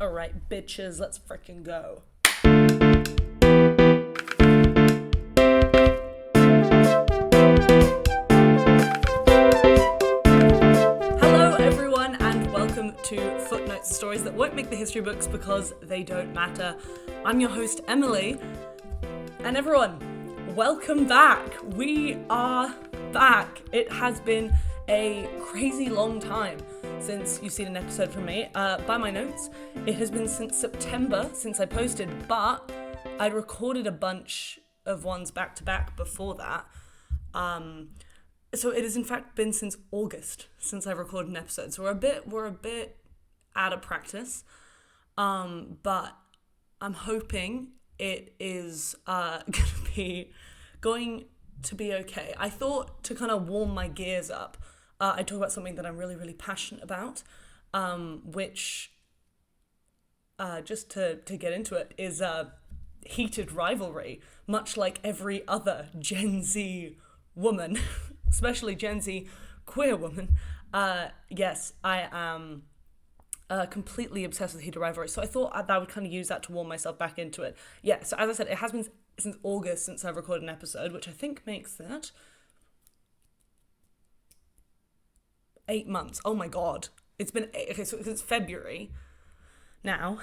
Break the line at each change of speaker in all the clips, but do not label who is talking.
Alright, bitches, let's frickin' go. Hello everyone and welcome to Footnotes, stories that won't make the history books because they don't matter. I'm your host Emily, and everyone, welcome back. We are back. It has been a crazy long time since you've seen an episode from me. By my notes, it has been since September since I posted, but I'd recorded a bunch of ones back to back before that. So it has in fact been since August since I recorded an episode. So we're a bit out of practice. But I'm hoping it is going to be okay. I thought to kind of warm my gears up, I talk about something that I'm really, really passionate about, which, just to get into it, is Heated Rivalry, much like every other Gen Z woman, especially Gen Z queer woman. Yes, I am completely obsessed with Heated Rivalry, so I thought I would kind of use that to warm myself back into it. Yeah, so as I said, it has been since August since I've recorded an episode, which I think makes that 8 months. Oh my god. It's been, okay, so it's February now,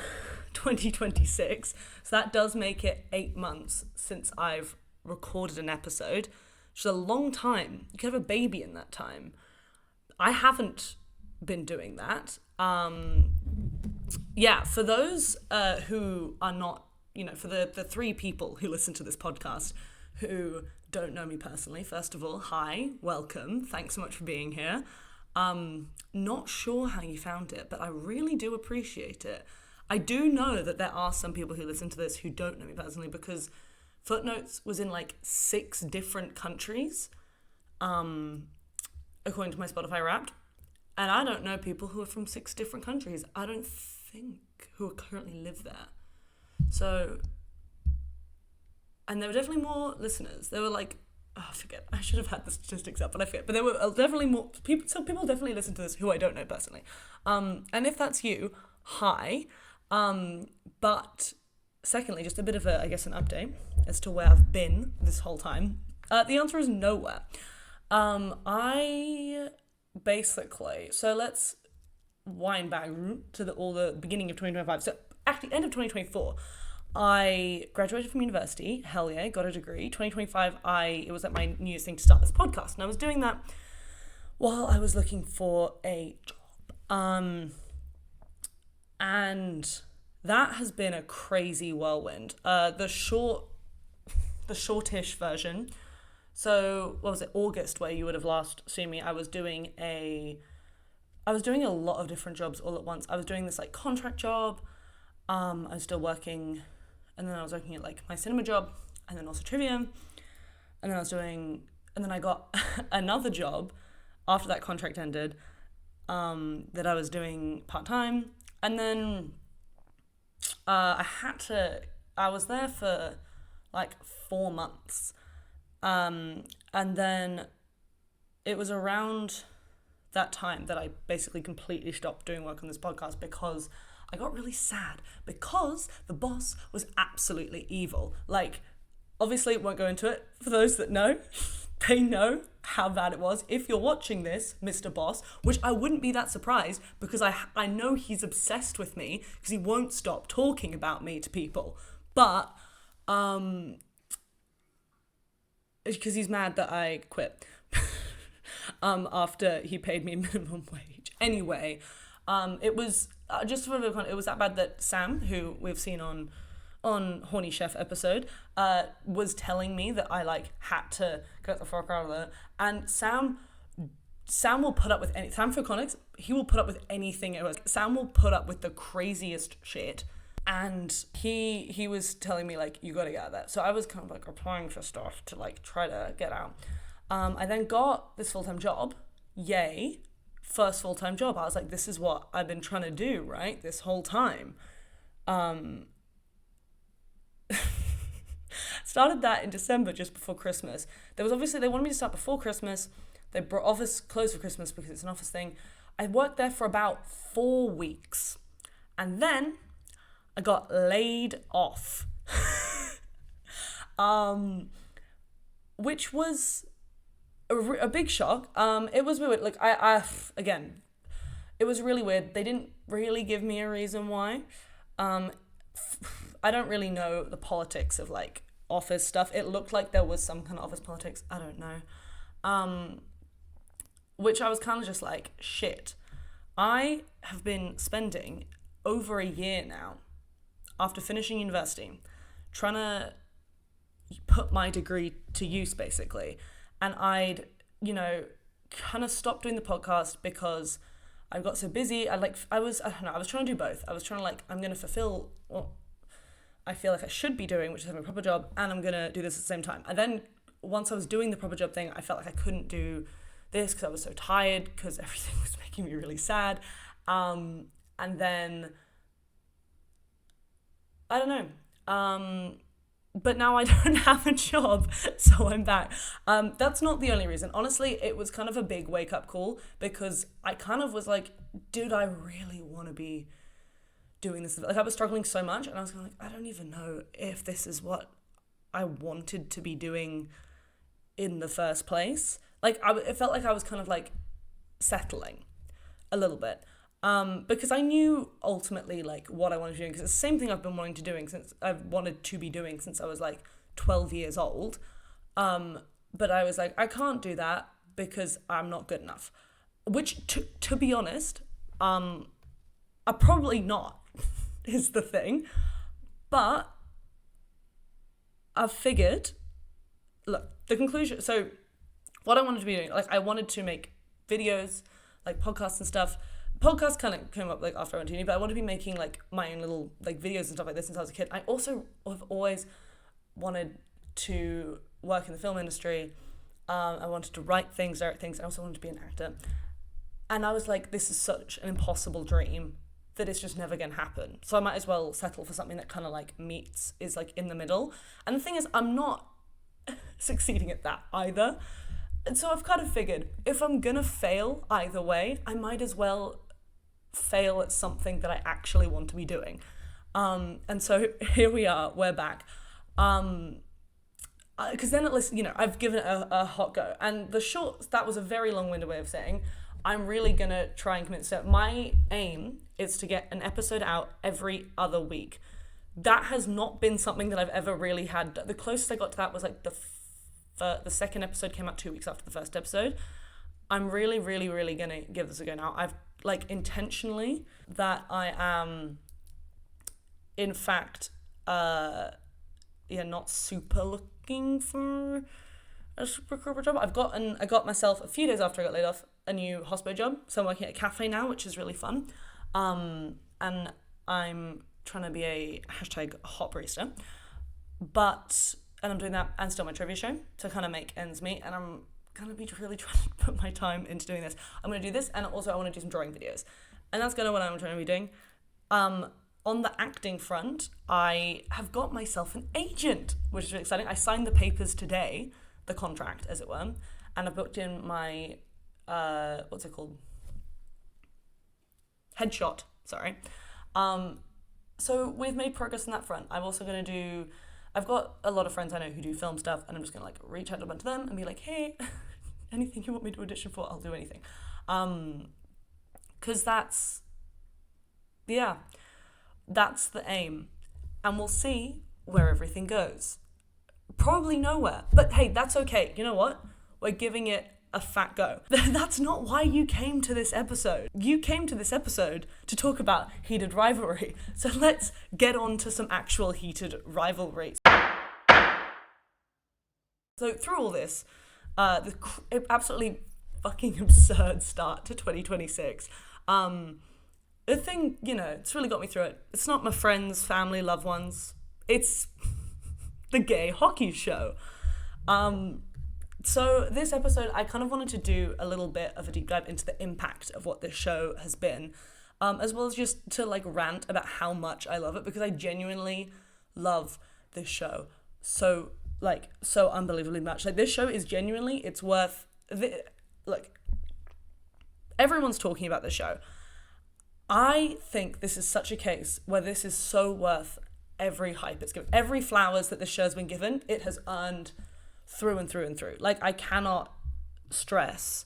2026. So that does make it 8 months since I've recorded an episode, which is a long time. You could have a baby in that time. I haven't been doing that. Yeah, for those who are not, for the three people who listen to this podcast who don't know me personally, first of all, hi, welcome, thanks so much for being here. Not sure how you found it, but I really do appreciate it. I do know that there are some people who listen to this who don't know me personally, because Footnotes was in like 6 different countries, according to my Spotify Wrapped, and I don't know people who are from 6 different countries. I don't think who currently live there. So, and there were definitely more listeners. There were like, I forget. I should have had the statistics up, but I forget. But there were definitely more people. Some people definitely listen to this who I don't know personally. And if that's you, hi. But secondly, just a bit of an update as to where I've been this whole time. The answer is nowhere. I basically, so let's wind back to the beginning of 2025. So actually, end of 2024. I graduated from university, hell yeah, got a degree. 2025, it was like my New Year's thing to start this podcast, and I was doing that while I was looking for a job. And that has been a crazy whirlwind. The shortish version. So, what was it, August, where you would have last seen me, I was doing a lot of different jobs all at once. I was doing this like contract job. I was still working, and then I was working at like my cinema job, and then also trivia, and then I got another job after that contract ended, that I was doing part-time, and then I was there for like 4 months, and then it was around that time that I basically completely stopped doing work on this podcast because I got really sad because the boss was absolutely evil. Like, obviously, won't go into it. For those that know, they know how bad it was. If you're watching this, Mr. Boss, which I wouldn't be that surprised because I know he's obsessed with me because he won't stop talking about me to people. But, because he's mad that I quit after he paid me minimum wage. Anyway, it was... just for it was that bad that Sam, who we've seen on Horny Chef episode, was telling me that I like had to get the fuck out of there. And Sam will put up with Sam Phoconics, he will put up with anything. Sam will put up with the craziest shit. And he was telling me like, you gotta get out of that. So I was kind of like applying for stuff to like try to get out. I then got this full-time job. Yay. First full-time job. I was like, this is what I've been trying to do, right? This whole time. Started that in December, just before Christmas. They wanted me to start before Christmas. They brought office closed for Christmas because it's an office thing. I worked there for about 4 weeks. And then I got laid off. Which was a big shock. It was weird. Like, again, it was really weird. They didn't really give me a reason why. I don't really know the politics of, like, office stuff. It looked like there was some kind of office politics. I don't know. Which I was kind of just like, shit. I have been spending over a year now, after finishing university, trying to put my degree to use, basically. And I'd, kind of stopped doing the podcast because I got so busy. I was trying to do both. I was trying to, I'm going to fulfill what I feel like I should be doing, which is having a proper job, and I'm going to do this at the same time. And then once I was doing the proper job thing, I felt like I couldn't do this because I was so tired, because everything was making me really sad. And then, I don't know. But now I don't have a job, so I'm back. That's not the only reason. Honestly, it was kind of a big wake-up call, because I kind of was like, dude, I really want to be doing this. Like, I was struggling so much, and I was kind of like, I don't even know if this is what I wanted to be doing in the first place. Like, it felt like I was kind of, like, settling a little bit. Because I knew ultimately, like, what I wanted to be doing, because it's the same thing I've been wanting to be doing since I was, like, 12 years old. But I was like, I can't do that because I'm not good enough. Which, to be honest, I'm probably not, is the thing. But I've figured, look, the conclusion, so what I wanted to be doing, like, I wanted to make videos, like, podcasts and stuff. Podcasts kind of came up, like, after I went to uni, but I wanted to be making, like, my own little, like, videos and stuff like this since I was a kid. I also have always wanted to work in the film industry. I wanted to write things, direct things. I also wanted to be an actor. And I was like, this is such an impossible dream that it's just never going to happen. So I might as well settle for something that kind of, like, is, like, in the middle. And the thing is, I'm not succeeding at that either. And so I've kind of figured, if I'm going to fail either way, I might as well fail at something that I actually want to be doing. And so here we are, we're back. Because then at least, I've given it a hot go. And that was a very long-winded way of saying, I'm really going to try and commit. So my aim is to get an episode out every other week. That has not been something that I've ever really had. The closest I got to that was, like, the second episode came out 2 weeks after the first episode. I'm really, really, really going to give this a go now. I've, like, intentionally that I am, in fact, not super looking for a super corporate job. I got myself, a few days after I got laid off, a new hospo job. So I'm working at a cafe now, which is really fun. And I'm trying to be a #hot barista. And I'm doing that and still my trivia show to kind of make ends meet. And I'm going to be really trying to put my time into doing this. I'm going to do this, and also I want to do some drawing videos. And that's kind of what I'm trying to be doing. On the acting front, I have got myself an agent, which is really exciting. I signed the papers today, the contract, as it were. And I booked in my, what's it called? Headshot, sorry. So we've made progress on that front. I'm also going to I've got a lot of friends I know who do film stuff, and I'm just going to, like, reach out to a bunch of them and be like, hey, anything you want me to audition for, I'll do anything. Because that's the aim. And we'll see where everything goes. Probably nowhere. But hey, that's okay. You know what? We're giving it a fat go. That's not why you came to this episode. You came to this episode to talk about Heated Rivalry. So let's get on to some actual Heated Rivalry. So through all this, the absolutely fucking absurd start to 2026, the thing, it's really got me through it. It's not my friends, family, loved ones. It's the gay hockey show. So this episode, I kind of wanted to do a little bit of a deep dive into the impact of what this show has been, as well as just to, like, rant about how much I love it, because I genuinely love this show so unbelievably much. Like, this show is genuinely, it's worth, like, everyone's talking about this show. I think this is such a case where this is so worth every hype it's given. Every flowers that this show's been given, it has earned through and through and through. Like, I cannot stress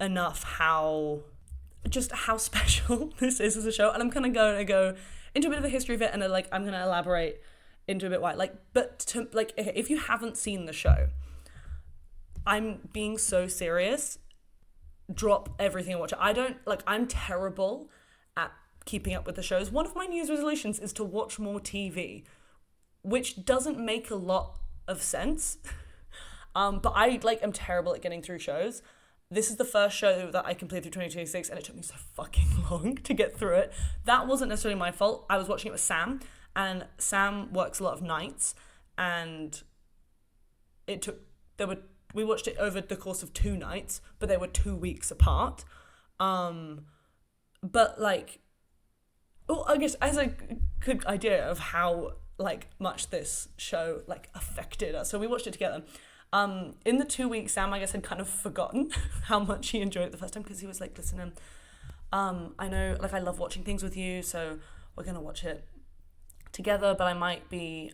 enough how special this is as a show. And I'm kind of going to go into a bit of the history of it, and I'm going to elaborate into a bit why. If you haven't seen the show, I'm being so serious. Drop everything and watch it. I'm terrible at keeping up with the shows. One of my New Year's resolutions is to watch more TV, which doesn't make a lot of sense. But I am terrible at getting through shows. This is the first show that I completed through 2026, and it took me so fucking long to get through it. That wasn't necessarily my fault. I was watching it with Sam, and Sam works a lot of nights, and we watched it over the course of 2 nights, but they were 2 weeks apart. I guess as a good idea of how much this show affected us. So we watched it together. In the 2 weeks, Sam, I guess, had kind of forgotten how much he enjoyed it the first time, because he was like, listen, I know, I love watching things with you, so we're going to watch it together, but I might be,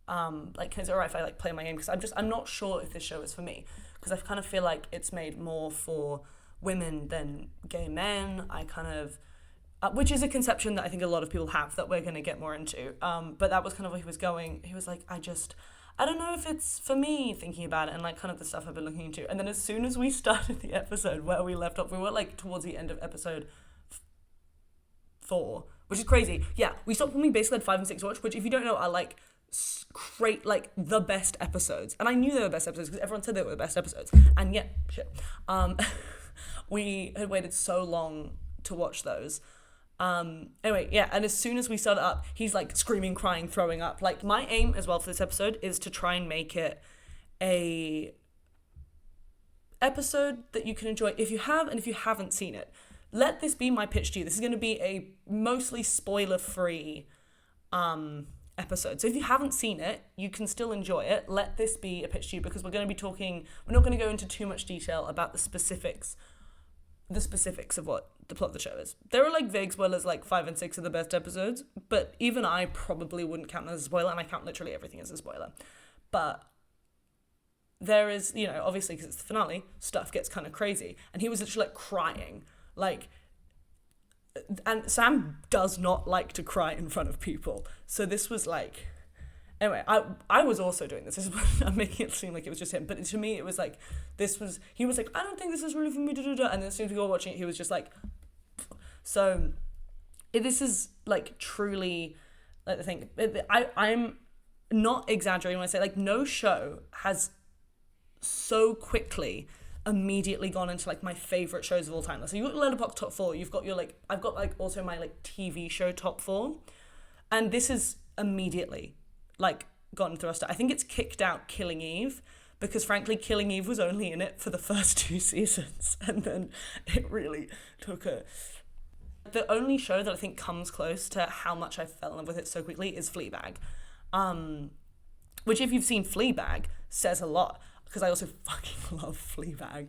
is it alright if I play my game? Because I'm not sure if this show is for me, because I kind of feel like it's made more for women than gay men. Which is a conception that I think a lot of people have that we're going to get more into. But that was kind of where he was going. He was like, I don't know if it's for me, thinking about it, and kind of the stuff I've been looking into. And then as soon as we started the episode where we left off, we were towards the end of episode 4, which is crazy. Yeah, we stopped when we basically had 5 and 6 to watch, which if you don't know are great, the best episodes. And I knew they were the best episodes because everyone said they were the best episodes. And yet, we had waited so long to watch those. Anyway, yeah, and as soon as we started up, he's screaming, crying, throwing up. My aim as well for this episode is to try and make it a episode that you can enjoy if you have, and if you haven't seen it. Let this be my pitch to you. This is going to be a mostly spoiler-free episode. So if you haven't seen it, you can still enjoy it. Let this be a pitch to you, because we're not going to go into too much detail about the specifics of what the plot of the show is. There are vague spoilers, 5 and 6 are the best episodes, but even I probably wouldn't count them as a spoiler, and I count literally everything as a spoiler. But there is, obviously because it's the finale, stuff gets kind of crazy, and he was literally crying, and Sam does not like to cry in front of people, so this was anyway, I was also doing this. I'm making it seem like it was just him. But to me, it was he was I don't think this is really for me, and then as soon as we were watching it, he was just so this is truly the thing. I'm not exaggerating when I say no show has so quickly immediately gone into my favorite shows of all time. So you've got Letterboxd top 4, you've got your I've got also my TV show top 4, and this is immediately gotten through us. I think it's kicked out Killing Eve, because frankly Killing Eve was only in it for the first 2 seasons, and then it really took a... The only show that I think comes close to how much I fell in love with it so quickly is Fleabag, which if you've seen Fleabag says a lot, because I also fucking love Fleabag.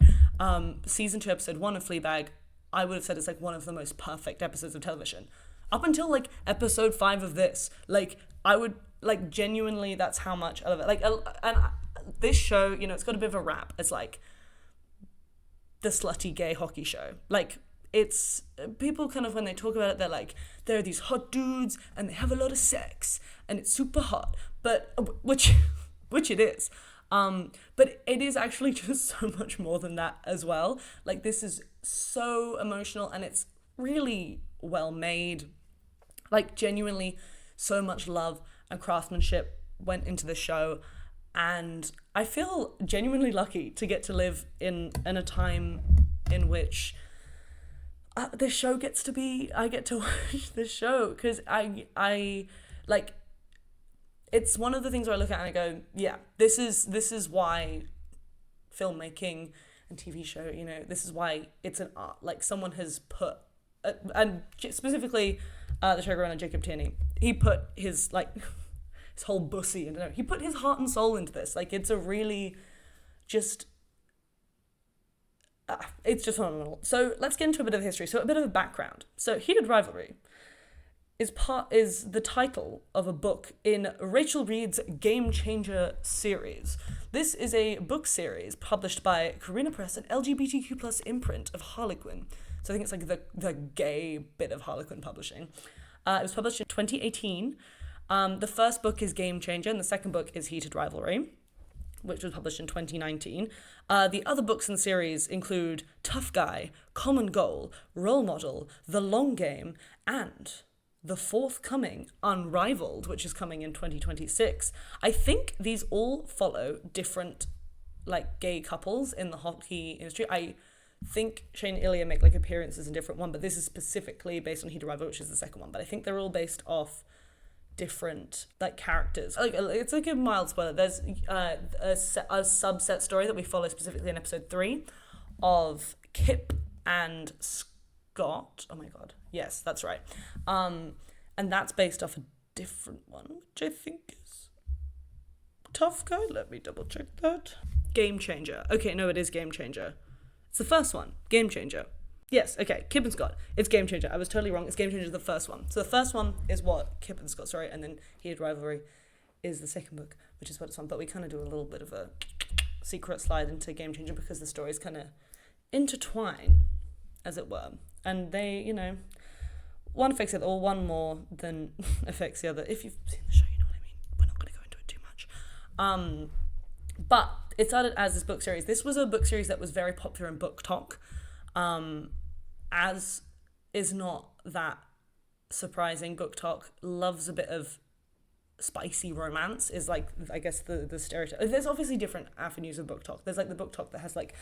Season 2 episode 1 of Fleabag, I would have said it's one of the most perfect episodes of television up until episode 5 of this. I would genuinely, that's how much I love it. And this show, it's got a bit of a rap as the slutty gay hockey show. It's people kind of, when they talk about it, they're there are these hot dudes and they have a lot of sex and it's super hot, but which it is. But it is actually just so much more than that as well. This is so emotional, and it's really well made. Genuinely so much love and craftsmanship went into the show, and I feel genuinely lucky to get to live in a time in which this show gets to be, I get to watch this show, because I it's one of the things where I look at it and I go, yeah, this is why filmmaking and TV show, this is why it's an art. Someone has put, and specifically the showrunner Jacob Tierney, he put his his whole bussy into it. He put his heart and soul into this. It's a really just it's just phenomenal. So let's get into a bit of history. So a bit of a background. So Heated Rivalry is the title of a book in Rachel Reed's Game Changer series. This is a book series published by Carina Press, an LGBTQ plus imprint of Harlequin. So I think it's like the gay bit of Harlequin publishing. It was published in 2018. The first book is Game Changer, and the second book is Heated Rivalry, which was published in 2019. The other books in the series include Tough Guy, Common Goal, Role Model, The Long Game, and the forthcoming Unrivaled, which is coming in 2026. I think these all follow different like gay couples in the hockey industry. I think Shane and Ilya make like appearances in different one, but this is specifically based on Heated Rivalry, which is the second one. But I think they're all based off different like characters. Like it's like a mild spoiler. There's a subset story that we follow specifically in episode 3 of Kip and Scott. Oh my god. Yes, that's right. And that's based off a different one, which I think is Tough Guy. Let me double check that. Game Changer. Okay, no, it is Game Changer. It's the first one. Game Changer. Yes, okay, Kip and Scott. It's Game Changer. I was totally wrong. It's Game Changer, the first one. So the first one is what Kip and Scott, sorry, and then Heated Rivalry is the second book, which is what it's on. But we kind of do a little bit of a secret slide into Game Changer because the stories kind of intertwine, as it were. And they, you know, one affects the other, or one more than affects the other. If you've seen the show, you know what I mean. We're not going to go into it too much. But it started as this book series. This was a book series that was very popular in Book Talk. As is not that surprising. Book Talk loves a bit of spicy romance, is like, I guess, the stereotype. There's obviously different avenues of Book Talk. There's like the Book Talk that has like,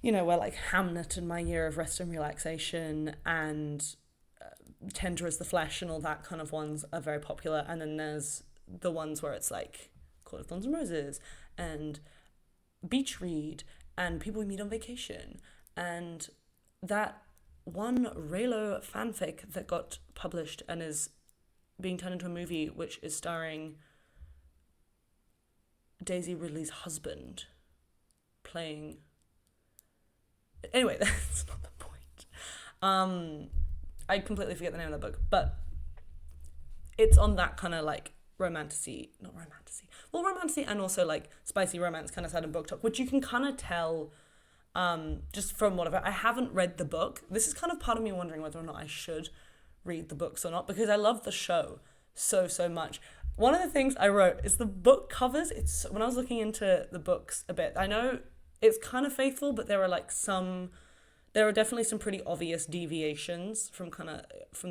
you know, where like Hamnet and My Year of Rest and Relaxation and Tender as the Flesh and all that kind of ones are very popular. And then there's the ones where it's like Court of Thorns and Roses and Beach Read and People We Meet on Vacation and that one Raylo fanfic that got published and is being turned into a movie, which is starring Daisy Ridley's husband playing... Anyway, that's not the point. I completely forget the name of that book, but it's on that kind of like romantasy and also like spicy romance kind of side of Book Talk, which you can kind of tell just from whatever. I haven't read the book. This is kind of part of me wondering whether or not I should read the books or not, because I love the show so much. One of the things I wrote is the book covers. It's when I was looking into the books a bit, I know it's kind of faithful, but there are definitely some pretty obvious deviations from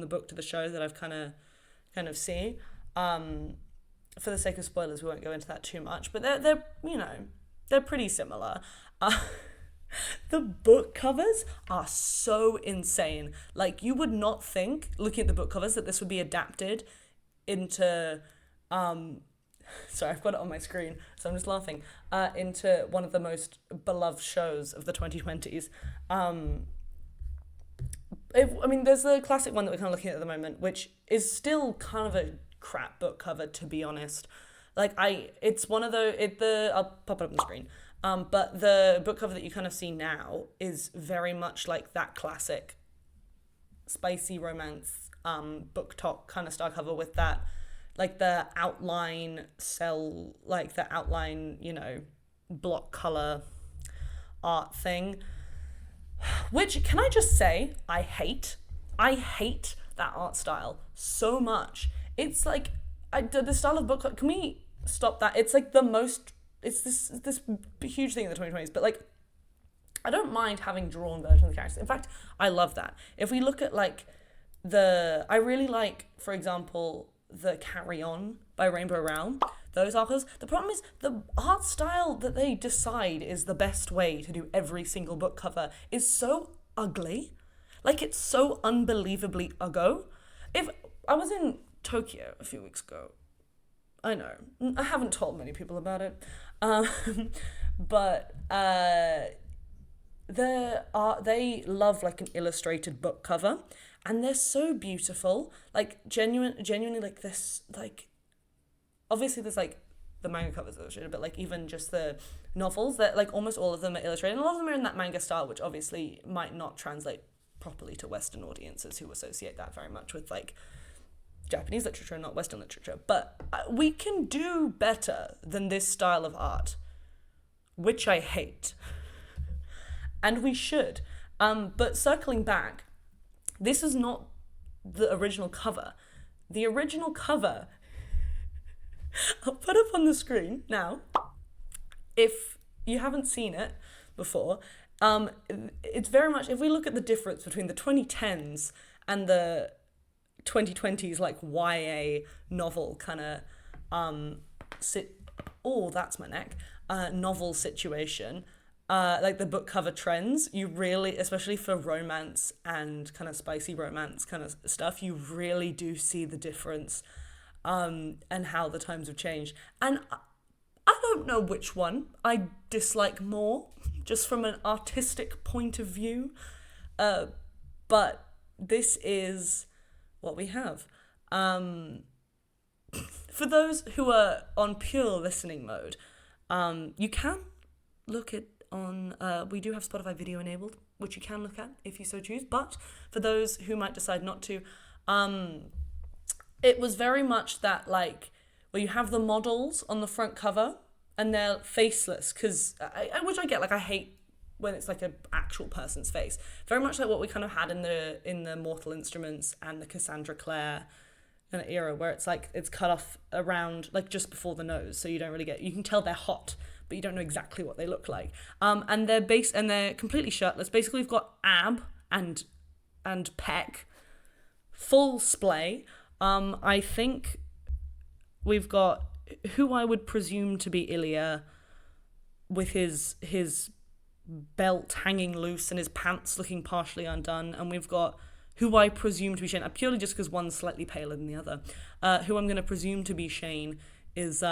the book to the show that I've kind of seen. For the sake of spoilers, we won't go into that too much, but they're you know, they're pretty similar. The book covers are so insane. Like, you would not think, looking at the book covers, that this would be adapted into sorry, I've got it on my screen, so I'm just laughing, into one of the most beloved shows of the 2020s. There's the classic one that we're kind of looking at the moment, which is still kind of a crap book cover, to be honest. Like, it's one of I'll pop it up on the screen. But the book cover that you kind of see now is very much like that classic spicy romance, Book Talk kind of style cover with that, like the outline you know, block color art thing, which, can I just say, I hate that art style so much. It's like, the style of book, can we stop that? It's like it's this huge thing in the 2020s, but like, I don't mind having drawn versions of the characters. In fact, I love that. If we look at like I really like, for example, the Carry On by Rainbow Realm, those authors. The problem is the art style that they decide is the best way to do every single book cover is so ugly. Like, it's so unbelievably uggo. If I was in Tokyo a few weeks ago, I know, I haven't told many people about it, but they love like an illustrated book cover, and they're so beautiful, like genuinely like this, like, obviously there's like the manga covers are illustrated, but like even just the novels, that like almost all of them are illustrated, and a lot of them are in that manga style, which obviously might not translate properly to Western audiences who associate that very much with like Japanese literature and not Western literature. But we can do better than this style of art, which I hate. And we should. But circling back, this is not the original cover. The original cover, I'll put up on the screen now. If you haven't seen it before, it's very much, if we look at the difference between the 2010s and the 2020s, like YA novel kind of, that's my neck, novel situation, like the book cover trends, you really, especially for romance and kind of spicy romance kind of stuff, you really do see the difference, and how the times have changed. And I don't know which one I dislike more, just from an artistic point of view, but this is what we have. For those who are on pure listening mode, you can look at on, we do have Spotify video enabled, which you can look at if you so choose, but for those who might decide not to, it was very much that, like, where you have the models on the front cover and they're faceless, because which I get, like, I hate when it's like an actual person's face. Very much like what we kind of had in the Mortal Instruments and the Cassandra Clare kind of era, where it's like it's cut off around, like, just before the nose, so you don't really get, you can tell they're hot, but you don't know exactly what they look like. And they're completely shirtless. Basically, we've got ab and pec, full splay. I think we've got who I would presume to be Ilya, with his belt hanging loose and his pants looking partially undone, and we've got who I presume to be Shane, purely just because one's slightly paler than the other. Who I'm going to presume to be Shane is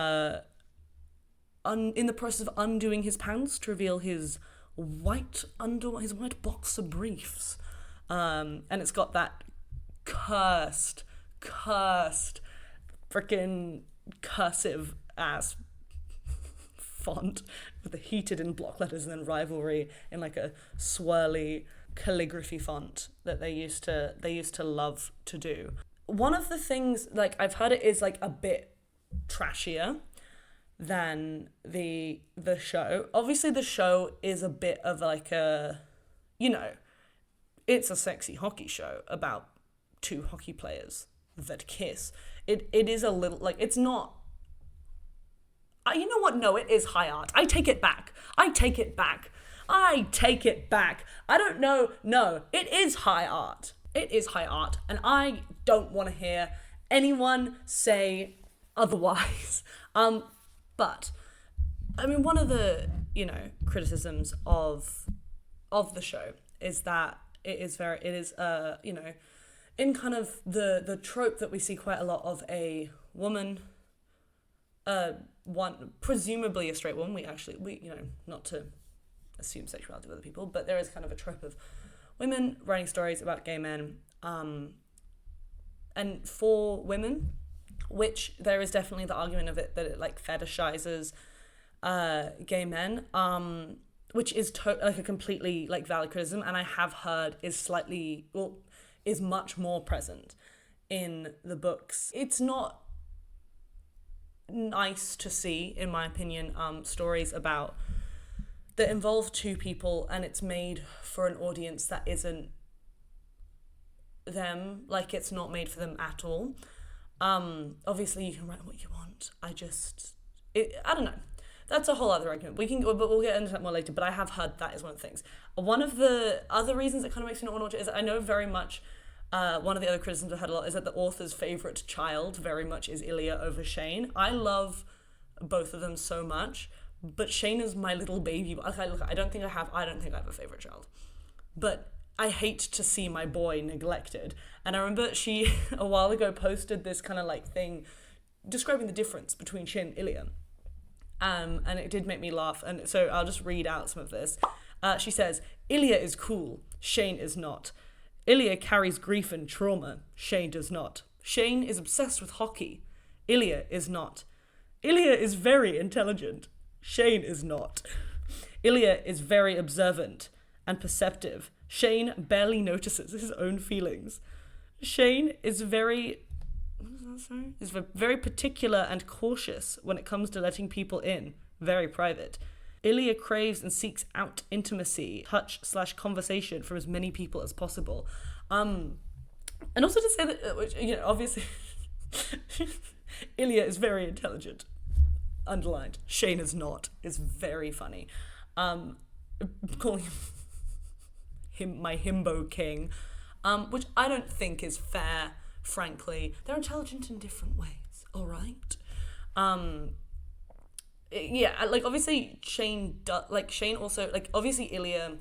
in the process of undoing his pants to reveal his white boxer briefs, and it's got that cursed freaking cursive ass font with the heated in block letters and then rivalry in like a swirly calligraphy font that they used to love to do. One of the things, like, I've heard it is like a bit trashier than the show. Obviously the show is a bit of like a, it's a sexy hockey show about two hockey players that kiss. It is a little, like, it's not, you know what? No, it is high art. I take it back. I don't know. No, it is high art. It is high art. And I don't want to hear anyone say otherwise. But, I mean, one of the, criticisms of the show is that it is in kind of the trope that we see quite a lot of a woman, one presumably a straight woman. We not to assume sexuality with other people, but there is kind of a trope of women writing stories about gay men, and for women, which there is definitely the argument of it that it like fetishizes gay men, which is like a completely like valid criticism, and I have heard is much more present in the books. It's not nice to see, in my opinion, stories that involve two people and it's made for an audience that isn't them, like it's not made for them at all. Obviously you can write what you want. I don't know. That's a whole other argument. But we'll get into that more later. But I have heard that is one of the things. One of the other reasons it kind of makes me not want to watch it is that I know very much, one of the other criticisms I've heard a lot is that the author's favourite child very much is Ilya over Shane. I love both of them so much, but Shane is my little baby. I don't think I have a favourite child. But I hate to see my boy neglected. And I remember she, a while ago, posted this kind of like thing describing the difference between Shane and Ilya. And it did make me laugh. And so I'll just read out some of this. She says, Ilya is cool, Shane is not. Ilya carries grief and trauma, Shane does not. Shane is obsessed with hockey, Ilya is not. Ilya is very intelligent. Shane is not. Ilya is very observant and perceptive. Shane barely notices his own feelings. Shane is very... what does that say? Is very particular and cautious when it comes to letting people in. Very private. Ilya craves and seeks out intimacy, touch/conversation from as many people as possible. And also to say that, which, obviously, Ilya is very intelligent. Underlined. Shane is not. It's very funny. Calling him my himbo king, which I don't think is fair, frankly. They're intelligent in different ways, all right? Yeah, like, obviously, Shane also, like, obviously Ilya,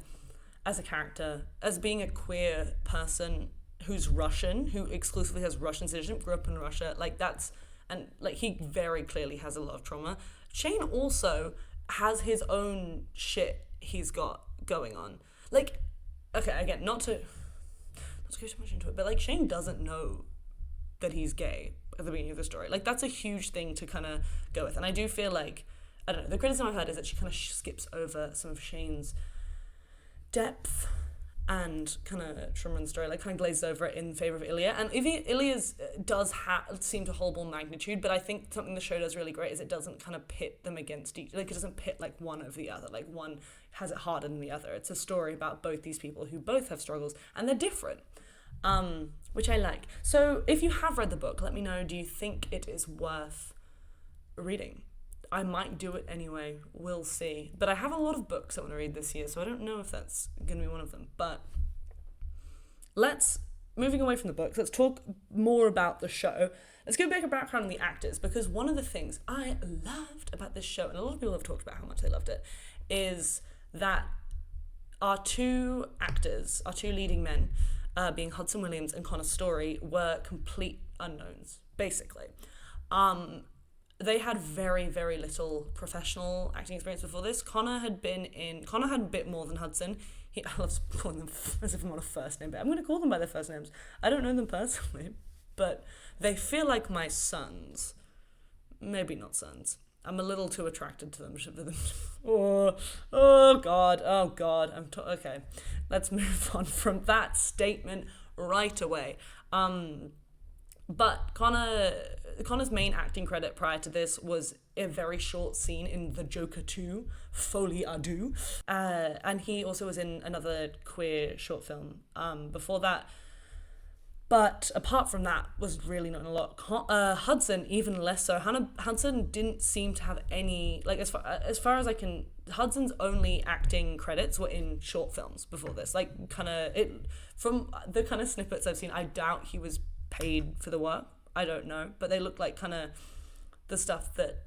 as a character, as being a queer person who's Russian, who exclusively has Russian citizenship, grew up in Russia, like, that's, and, like, he very clearly has a lot of trauma. Shane also has his own shit he's got going on. Like, okay, again, not to go too much into it, but, like, Shane doesn't know that he's gay at the beginning of the story. Like, that's a huge thing to kind of go with. And I do feel like, I don't know, the criticism I've heard is that she kind of skips over some of Shane's depth and kind of trauma in the story, like, kind of glazes over it in favour of Ilya. And Ilya's does seem to hold more magnitude, but I think something the show does really great is it doesn't kind of pit them against each, like, it doesn't pit, like, one over the other, like, one has it harder than the other. It's a story about both these people who both have struggles, and they're different, which I like. So if you have read the book, let me know, do you think it is worth reading? I might do it anyway, we'll see. But I have a lot of books I want to read this year, so I don't know if that's going to be one of them. But moving away from the books, let's talk more about the show. Let's give a bit of background on the actors, because one of the things I loved about this show, and a lot of people have talked about how much they loved it, is that our two leading men, being Hudson Williams and Connor Story, were complete unknowns, basically. They had very, very little professional acting experience before this. Connor had a bit more than Hudson. I love calling them as if I'm on a first name, but I'm going to call them by their first names. I don't know them personally, but they feel like my sons. Maybe not sons. I'm a little too attracted to them. Oh God. Okay. Let's move on from that statement right away. But Connor's main acting credit prior to this was a very short scene in The Joker 2, Folie à Deux. And he also was in another queer short film before that. But apart from that, was really not in a lot. Hudson, even less so. Hudson didn't seem to have any, like, as far as I can, Hudson's only acting credits were in short films before this. Like, from the kind of snippets I've seen, I doubt he was paid for the work. I don't know, but they look like kind of the stuff that,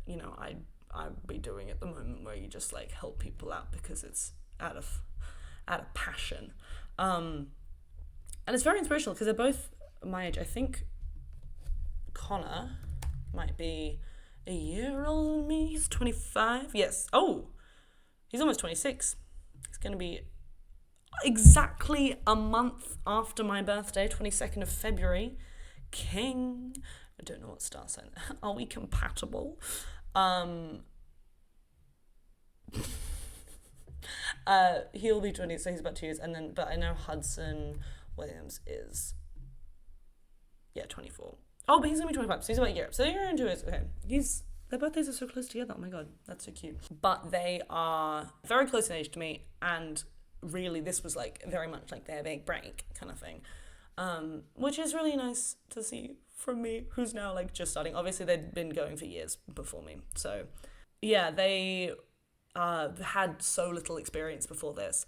I'd be doing at the moment, where you just, like, help people out because it's out of passion. And it's very inspirational because they're both my age. I think Connor might be a year older than me. He's 25. Yes. Oh, he's almost 26. He's going to be exactly a month after my birthday, 22nd of February. King. I don't know what star sign. Are we compatible? He'll be 20, so he's about 2 years, but I know Hudson Williams is 24. Oh, but he's gonna be 25, so he's about a year up. So they're into it. Okay, their birthdays are so close together. Oh my god, that's so cute. But they are very close in age to me, and really this was like very much like their big break kind of thing, which is really nice to see from me, who's now like just starting. Obviously they'd been going for years before me, so yeah, they had so little experience before this,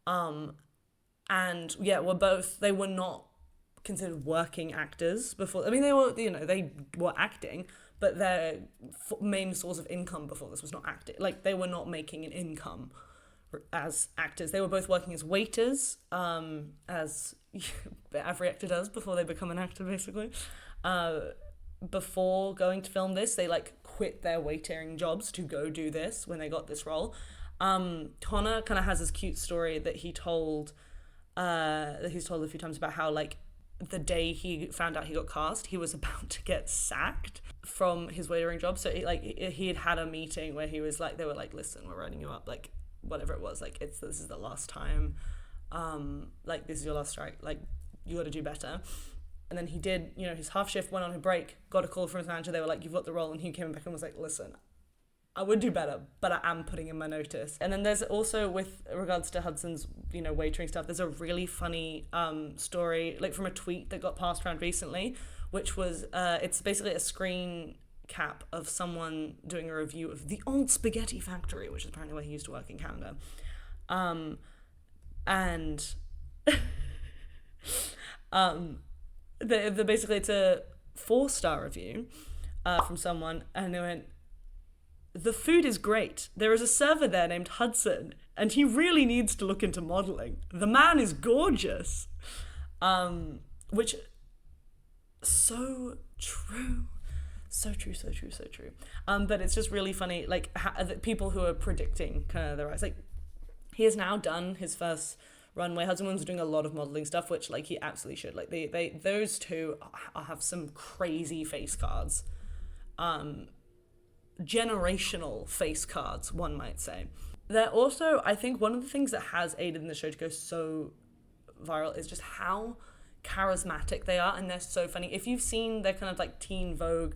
and yeah, they were not considered working actors before. I mean, they were acting, but their main source of income before this was not acting. Like, they were not making an income as actors. They were both working as waiters, as every actor does before they become an actor, basically. Before going to film this, they like quit their waitering jobs to go do this when they got this role. Connor kind of has this cute story that he's told a few times about how, like, the day he found out he got cast, he was about to get sacked from his waitering job. So he had had a meeting where he was like, they were like, listen, we're writing you up, like whatever it was, like this is the last time, like this is your last strike, like you got to do better. And then he did, you know, his half shift, went on a break, got a call from his manager. They were like, you've got the role. And he came back and was like, listen, I would do better, but I am putting in my notice. And then there's also, with regards to Hudson's, you know, waitering stuff, there's a really funny story, like from a tweet that got passed around recently, which was, it's basically a screen cap of someone doing a review of the Old Spaghetti Factory, which is apparently where he used to work in Canada. And basically it's a 4-star review from someone, and they went, the food is great. There is a server there named Hudson, and he really needs to look into modeling. The man is gorgeous. Which, so true. So true. But it's just really funny, like, people who are predicting kind of the rise. Like, he has now done his first runway. Hudson was doing a lot of modeling stuff, which, like, he absolutely should. Like, those two have some crazy face cards. Generational face cards, one might say. They're also, I think one of the things that has aided in the show to go so viral is just how charismatic they are, and they're so funny. If you've seen their kind of like Teen Vogue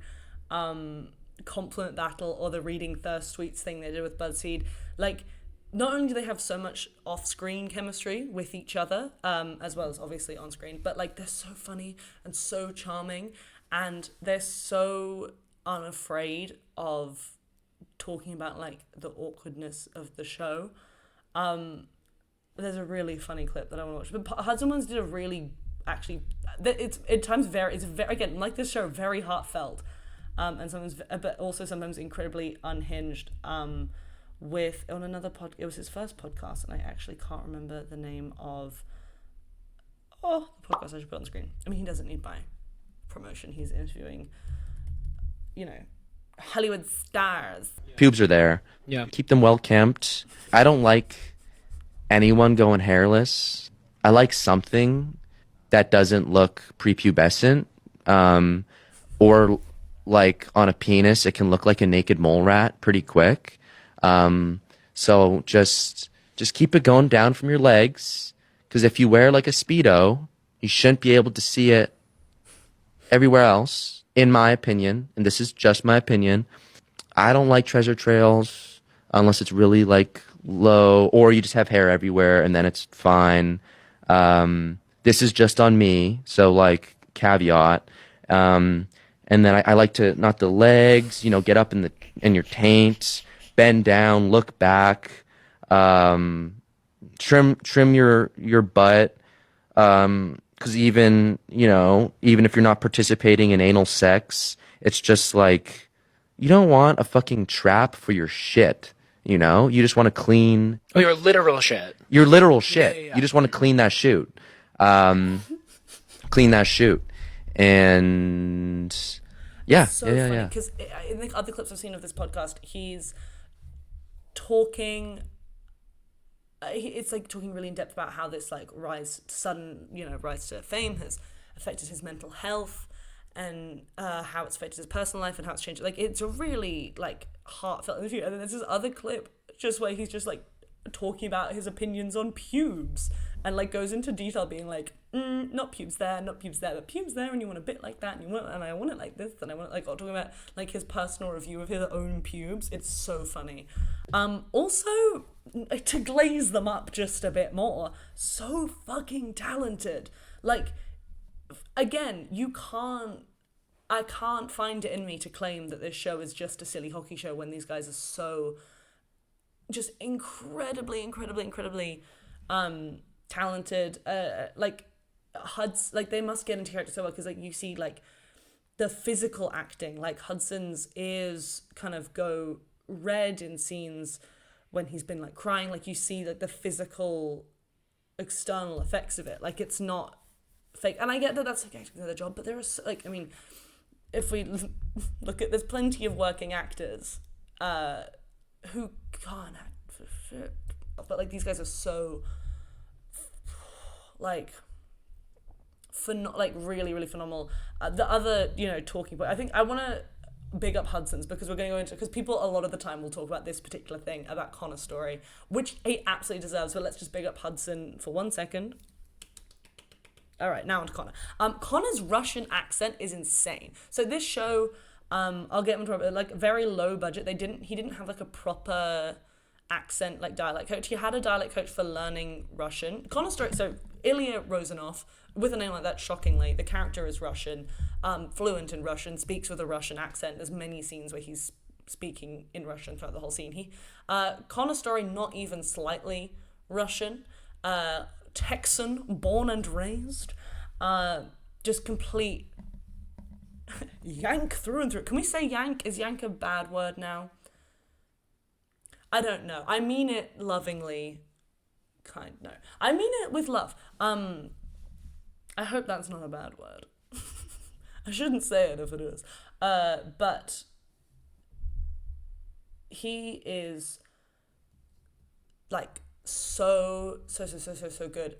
compliment battle or the reading thirst tweets thing they did with BuzzFeed, like, not only do they have so much off-screen chemistry with each other, as well as obviously on screen, but like they're so funny and so charming, and they're so unafraid of talking about like the awkwardness of the show. There's a really funny clip that I want to watch, but Hudson ones did a really, actually, it's at times very, again, like this show, very heartfelt, and sometimes, but also sometimes incredibly unhinged. With, on another it was his first podcast, and I actually can't remember the name of the podcast I should put on screen. I mean, he doesn't need my promotion. He's interviewing, you know, Hollywood stars.
Pubes are there.
Yeah.
Keep them well kempt. I don't like anyone going hairless. I like something that doesn't look prepubescent, or like on a penis, it can look like a naked mole rat pretty quick. So just keep it going down from your legs, because if you wear like a Speedo, you shouldn't be able to see it everywhere else, in my opinion, and this is just my opinion. I don't like treasure trails unless it's really like low, or you just have hair everywhere and then it's fine. This is just on me, so like caveat. And then I like to, not the legs, you know, get up in your taint, bend down, look back, trim your butt, because even if you're not participating in anal sex, it's just like, you don't want a fucking trap for your shit, you know? You just want to clean...
Oh, your literal shit.
Your literal shit.
Yeah.
You just want to clean that chute. Clean that chute. And... Yeah.
It's so funny, because in the other clips I've seen of this podcast, he's talking... it's like talking really in depth about how this like sudden rise to fame has affected his mental health, and how it's affected his personal life, and how it's changed. Like, it's a really like heartfelt interview. And then there's this other clip just where he's just like talking about his opinions on pubes, and like goes into detail, being like, not pubes there, but pubes there, and you want a bit like that, and I want it like this, and I want it like, talking about like his personal review of his own pubes. It's so funny. Also, to glaze them up just a bit more, so fucking talented. Like, again, I can't find it in me to claim that this show is just a silly hockey show when these guys are so just incredibly talented. Like they must get into character so well, because like you see like the physical acting, like Hudson's ears kind of go red in scenes when he's been like crying. Like, you see like the physical external effects of it. Like, it's not fake, and I get that that's like acting their job, but there are like, I mean, if we look at, there's plenty of working actors who can't act for shit, but like these guys are so like like really, really phenomenal. The other, talking point, I think I want to big up Hudson's, because we're going to go into, because people a lot of the time will talk about this particular thing about Connor's story, which he absolutely deserves, but let's just big up Hudson for 1 second. All right, now on to Connor. Connor's Russian accent is insane. So this show, I'll get into it, like very low budget. He didn't have like a proper accent, like dialect coach. He had a dialect coach for learning Russian. Connor's story, so Ilya Rozanov, with a name like that, shockingly, the character is Russian, fluent in Russian, speaks with a Russian accent. There's many scenes where he's speaking in Russian throughout the whole scene. Connor's story, not even slightly Russian. Texan, born and raised, just complete yank through and through. Can we say yank? Is yank a bad word now? I don't know. I mean it lovingly. No. I mean it with love. I hope that's not a bad word. I shouldn't say it if it is. But he is like so good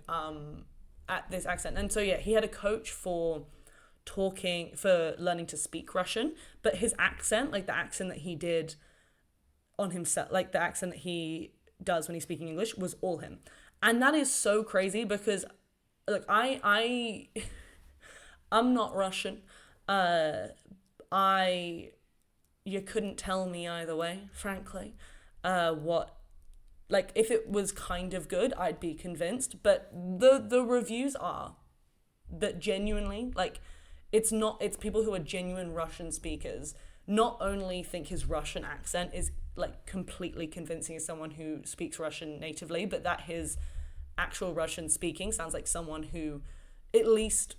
at this accent. And so yeah, he had a coach for learning to speak Russian, but his accent, like the accent that he did on himself, like the accent that he does when he's speaking English, was all him. And that is so crazy because like I'm not Russian. You couldn't tell me either way, frankly. What, like, if it was kind of good, I'd be convinced. But the reviews are that genuinely, like, it's people who are genuine Russian speakers not only think his Russian accent is like completely convincing as someone who speaks Russian natively, but that his actual Russian speaking sounds like someone who at least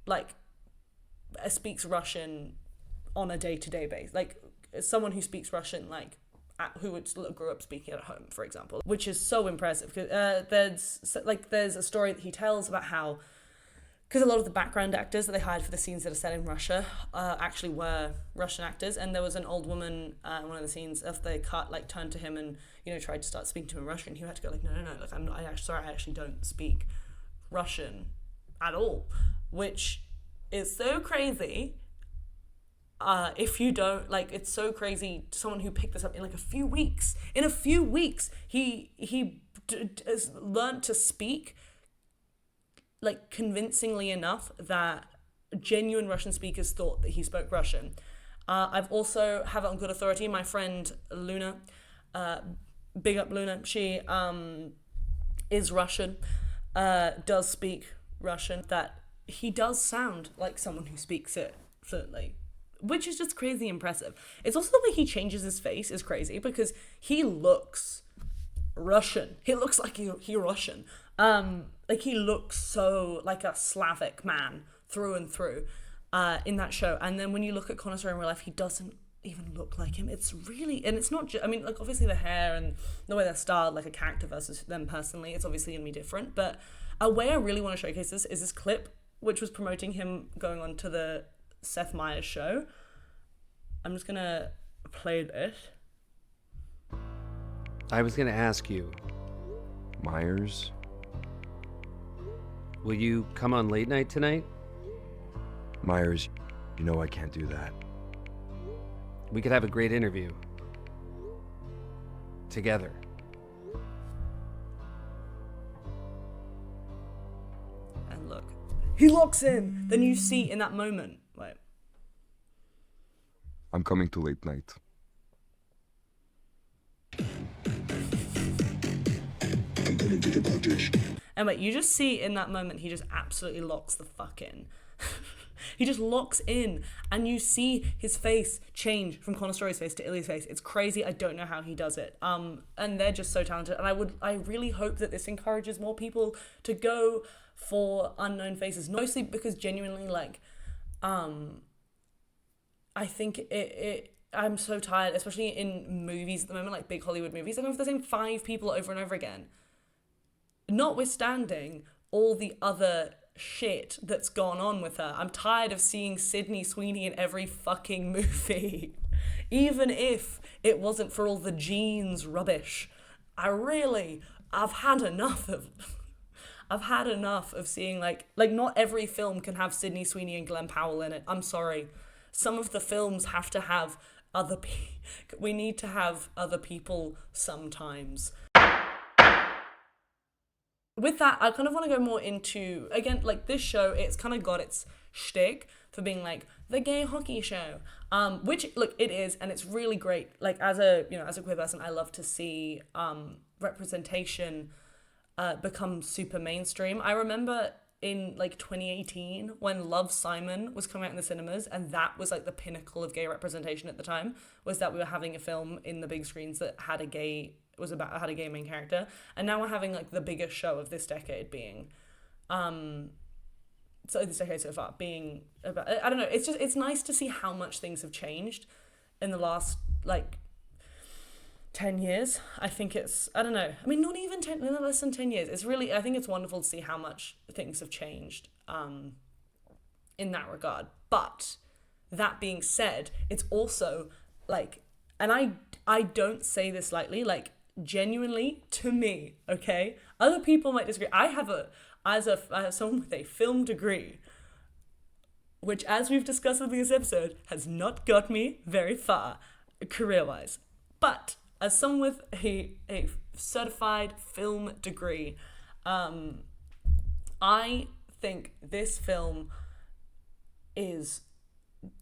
like speaks Russian on a day-to-day basis, like someone who speaks Russian like who grew up speaking at home, for example, which is so impressive. There's a story that he tells about how, because a lot of the background actors that they hired for the scenes that are set in Russia actually were Russian actors, and there was an old woman in one of the scenes after they cut, like, turned to him and, tried to start speaking to him in Russian. He had to go like, no, like, I'm not, I actually don't speak Russian at all, which is so crazy. If you don't, like, it's so crazy. Someone who picked this up in like a few weeks. In a few weeks, he learned to speak like convincingly enough that genuine Russian speakers thought that he spoke Russian. I've also have it on good authority. My friend Luna, big up Luna. She is Russian, does speak Russian. That he does sound like someone who speaks it fluently, which is just crazy impressive. It's also the way he changes his face is crazy because he looks Russian. He looks like he Russian. Like he looks so like a Slavic man through and through in that show. And then when you look at Connor in real life, he doesn't even look like him. It's really, and it's not just, I mean, like obviously the hair and the way they're styled, like a character versus them personally, it's obviously going to be different. But a way I really want to showcase this is this clip, which was promoting him going on to the Seth Meyers show. I'm just going to play this.
I was going to ask you,
Myers?
will you come on late night tonight?
Myers, you know I can't do that.
We could have a great interview. Together.
And look, he locks in. Then you see in that moment, wait.
I'm coming to late night. I'm coming to the cottage.
And wait, you just see in that moment, he just absolutely locks the fuck in. He just locks in, and you see his face change from Connor Story's face to Illy's face. It's crazy. I don't know how he does it. And they're just so talented. And I really hope that this encourages more people to go for unknown faces, mostly because genuinely, like, I think I'm so tired, especially in movies at the moment, like big Hollywood movies. I'm going for the same 5 people over and over again. Notwithstanding all the other shit that's gone on with her. I'm tired of seeing Sydney Sweeney in every fucking movie. Even if it wasn't for all the jeans rubbish. I've had enough of... I've had enough of seeing like not every film can have Sydney Sweeney and Glenn Powell in it. I'm sorry. Some of the films have to have we need to have other people sometimes. With that, I kind of want to go more into, again, like this show, it's kind of got its shtick for being like the gay hockey show, which, look, it is, and it's really great. Like as a queer person, I love to see representation become super mainstream. I remember in like 2018 when Love, Simon was coming out in the cinemas, and that was like the pinnacle of gay representation at the time, was that we were having a film in the big screens that had a gay main character. And now we're having like the biggest show of this decade being this decade so far being about, I don't know, it's nice to see how much things have changed in the last like 10 years. I think it's, I don't know, I mean, not even 10, no, less than 10 years. It's really, I think it's wonderful to see how much things have changed in that regard. But that being said, it's also like, and I don't say this lightly, like genuinely to me, okay? Other people might disagree. I have someone with a film degree, which, as we've discussed in this episode, has not got me very far career-wise. But as someone with a certified film degree, I think this film is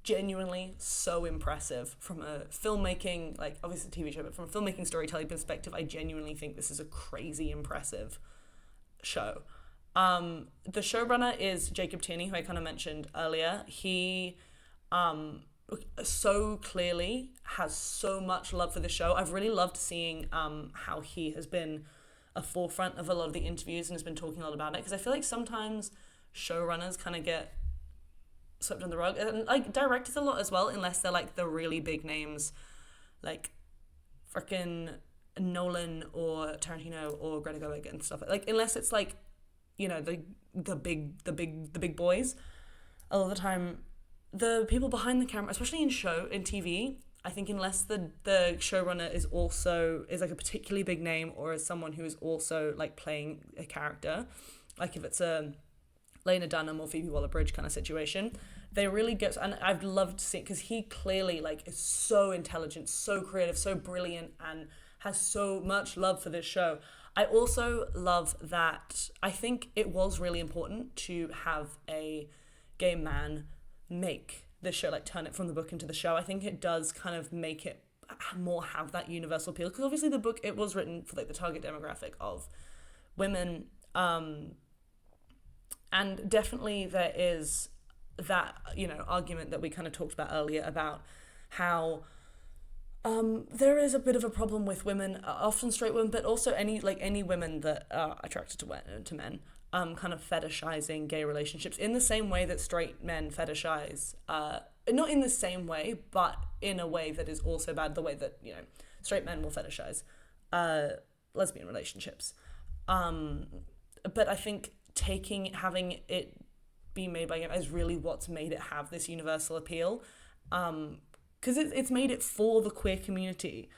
genuinely so impressive from a filmmaking, like obviously a TV show, but from a filmmaking storytelling perspective, I genuinely think this is a crazy impressive show. The showrunner is Jacob Tierney, who I kind of mentioned earlier. He so clearly has so much love for the show. I've really loved seeing how he has been a forefront of a lot of the interviews and has been talking a lot about it, because I feel like sometimes showrunners kind of get swept under the rug, and like directors a lot as well, unless they're like the really big names like freaking Nolan or Tarantino or Greta Gerwig and stuff, like unless it's like, you know, the big boys. A lot of the time the people behind the camera, especially in TV, I think unless the showrunner is like a particularly big name, or is someone who is also like playing a character, like if it's a Lena Dunham or Phoebe Waller-Bridge kind of situation, they really get, and I've loved to see it because he clearly like is so intelligent, so creative, so brilliant, and has so much love for this show. I also love that I think it was really important to have a gay man make this show, like turn it from the book into the show. I think it does kind of make it more have that universal appeal, because obviously the book, it was written for like the target demographic of women, and definitely there is that, you know, argument that we kind of talked about earlier about how there is a bit of a problem with women, often straight women, but also any women that are attracted to men, kind of fetishizing gay relationships in the same way that straight men fetishize, not in the same way, but in a way that is also bad, the way that, you know, straight men will fetishize lesbian relationships. But I think having it be made by him is really what's made it have this universal appeal, because it's made it for the queer community,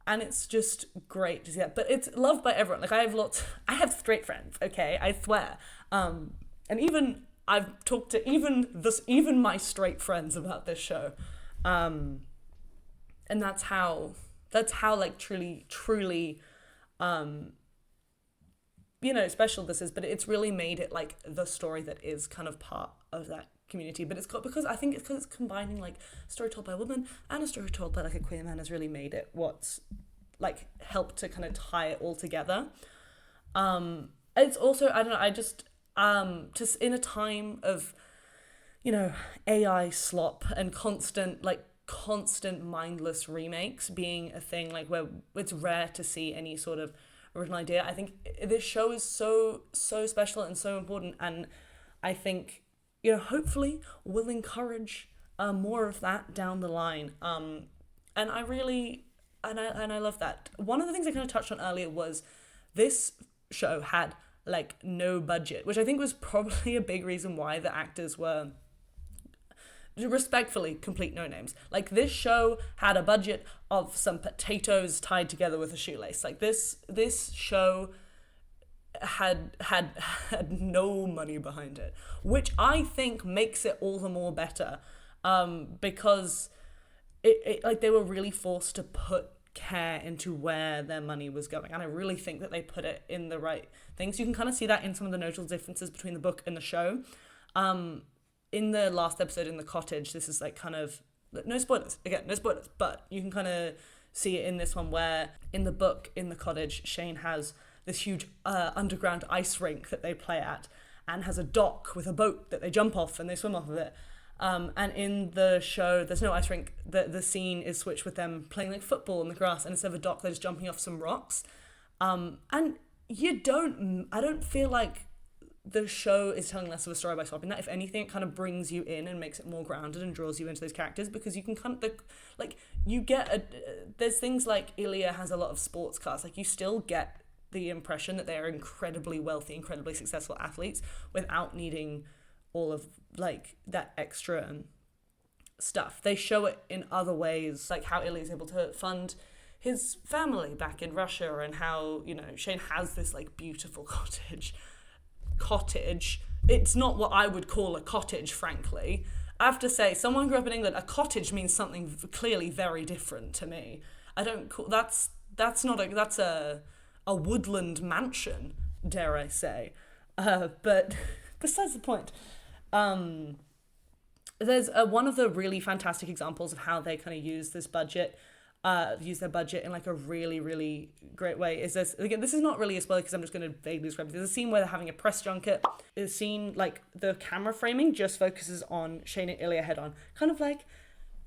and it's just great to see that. But it's loved by everyone. Like I have straight friends, okay, I swear, and even I've talked to even my straight friends about this show, and that's how like truly you know, special this is. But it's really made it like the story that is kind of part of that community. But because it's combining like a story told by a woman and a story told by like a queer man has really made it what's like helped to kind of tie it all together. It's also, I don't know, I just in a time of, you know, AI slop and constant mindless remakes being a thing, like where it's rare to see any sort of original idea. I think this show is so special and so important, and I think, you know, hopefully will encourage more of that down the line. And I really, and I love that. One of the things I kind of touched on earlier was this show had like no budget, which I think was probably a big reason why the actors were, respectfully, complete no-names. Like, this show had a budget of some potatoes tied together with a shoelace. Like, this show had no money behind it, which I think makes it all the more better, because it like they were really forced to put care into where their money was going, and I really think that they put it in the right things. You can kind of see that in some of the notable differences between the book and the show. In the last episode in the cottage, this is like kind of, no spoilers, again, no spoilers, but you can kind of see it in this one where in the book, in the cottage, Shane has this huge underground ice rink that they play at, and has a dock with a boat that they jump off and they swim off of it. And in the show, there's no ice rink. The scene is switched with them playing like football in the grass, and instead of a dock, they're just jumping off some rocks. And I don't feel like the show is telling less of a story by swapping that. If anything, it kind of brings you in and makes it more grounded and draws you into those characters, because you can kind of, there's things like Ilya has a lot of sports cars. Like, you still get the impression that they are incredibly wealthy, incredibly successful athletes without needing all of like that extra stuff. They show it in other ways, like how Ilya is able to fund his family back in Russia, and how, you know, Shane has this like beautiful cottage. It's not what I would call a cottage, frankly. I have to say, someone who grew up in England, a cottage means something clearly very different to me. I don't call that's a woodland mansion, dare I say. But besides the point, there's one of the really fantastic examples of how they kind of use their budget in like a really, really great way. Is this, again, this is not really a spoiler because I'm just going to vaguely describe it. There's a scene where they're having a press junket. It's a scene like the camera framing just focuses on Shane and Ilya head on, kind of like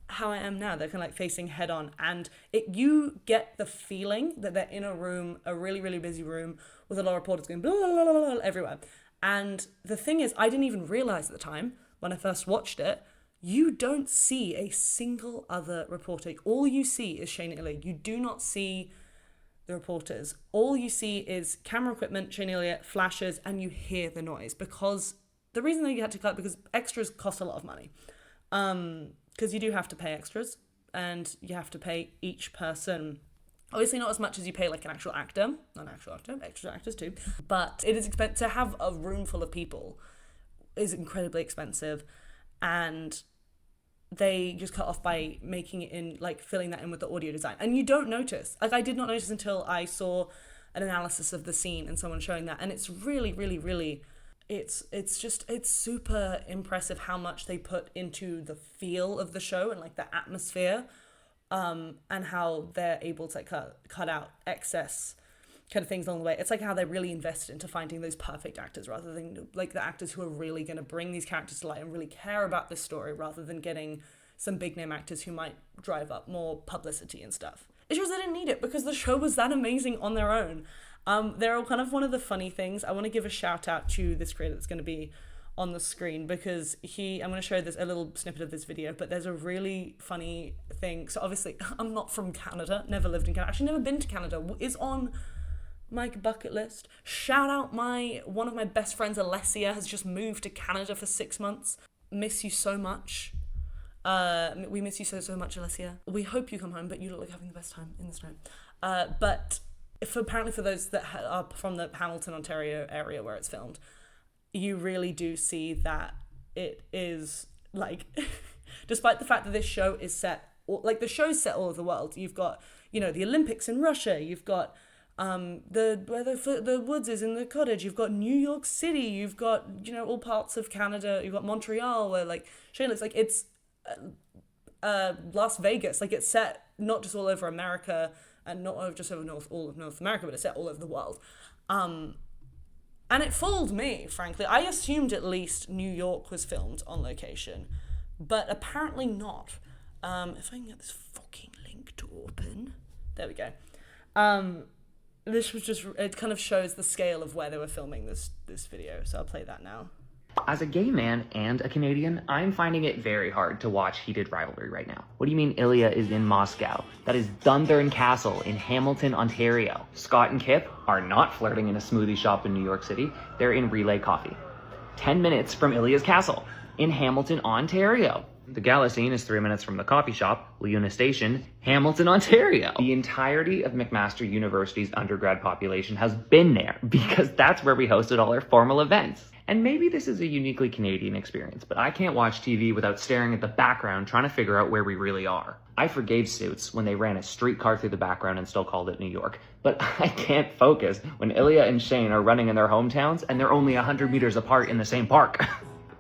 how I am now. They're kind of like facing head on, and you get the feeling that they're in a room, a really, really busy room with a lot of reporters going blah, blah, blah, blah, everywhere. And the thing is, I didn't even realize at the time when I first watched it, you don't see a single other reporter. All you see is Shane and Ilya. You do not see the reporters. All you see is camera equipment, Shane and Ilya, flashes, and you hear the noise. Because the reason that you had to cut, because extras cost a lot of money. Because you do have to pay extras, and you have to pay each person. Obviously not as much as you pay like an actual actor, extra actors too. But it is expensive to have a room full of people is incredibly expensive, and they just cut off by making it in, like filling that in with the audio design. And you don't notice. Like, I did not notice until I saw an analysis of the scene and someone showing that. And it's really, really, really, it's super impressive how much they put into the feel of the show and like the atmosphere, and how they're able to like cut out excess kind of things along the way. It's like how they really invested into finding those perfect actors, rather than like the actors who are really going to bring these characters to light and really care about this story, rather than getting some big name actors who might drive up more publicity and stuff. It shows they didn't need it because the show was that amazing on their own. They're kind of one of the funny things. I want to give a shout out to this creator that's going to be on the screen, because I'm going to show this a little snippet of this video, but there's a really funny thing. So obviously I'm not from Canada, never lived in Canada, actually never been to Canada, is on my bucket list. Shout out one of my best friends, Alessia, has just moved to Canada for 6 months. Miss you so much. We miss you so much, Alessia. We hope you come home, but you look like having the best time in the snow. But apparently for those that are from the Hamilton, Ontario area where it's filmed, you really do see that it is like, despite the fact that this show is set, like the show's set all over the world. You've got, the Olympics in Russia. You've got where the woods is in the cottage. You've got New York City. You've got, all parts of Canada. You've got Montreal, where like Shane looks like it's Las Vegas. Like, it's set not just all over America and not just over all of North America, but it's set all over the world. And it fooled me, frankly. I assumed at least New York was filmed on location, but apparently not. If I can get this fucking link to open. There we go. This was just, it kind of shows the scale of where they were filming this video, so I'll play that now.
As a gay man and a Canadian, I'm finding it very hard to watch Heated Rivalry right now. What do you mean Ilya is in Moscow? That is Dundurn Castle in Hamilton, Ontario. Scott and Kip are not flirting in a smoothie shop in New York City. They're in Relay Coffee. 10 minutes from Ilya's castle in Hamilton, Ontario. The gala scene is 3 minutes from the coffee shop, Leuna Station, Hamilton, Ontario. The entirety of McMaster University's undergrad population has been there because that's where we hosted all our formal events. And maybe this is a uniquely Canadian experience, but I can't watch TV without staring at the background trying to figure out where we really are. I forgave Suits when they ran a streetcar through the background and still called it New York, but I can't focus when Ilya and Shane are running in their hometowns and they're only 100 meters apart in the same park.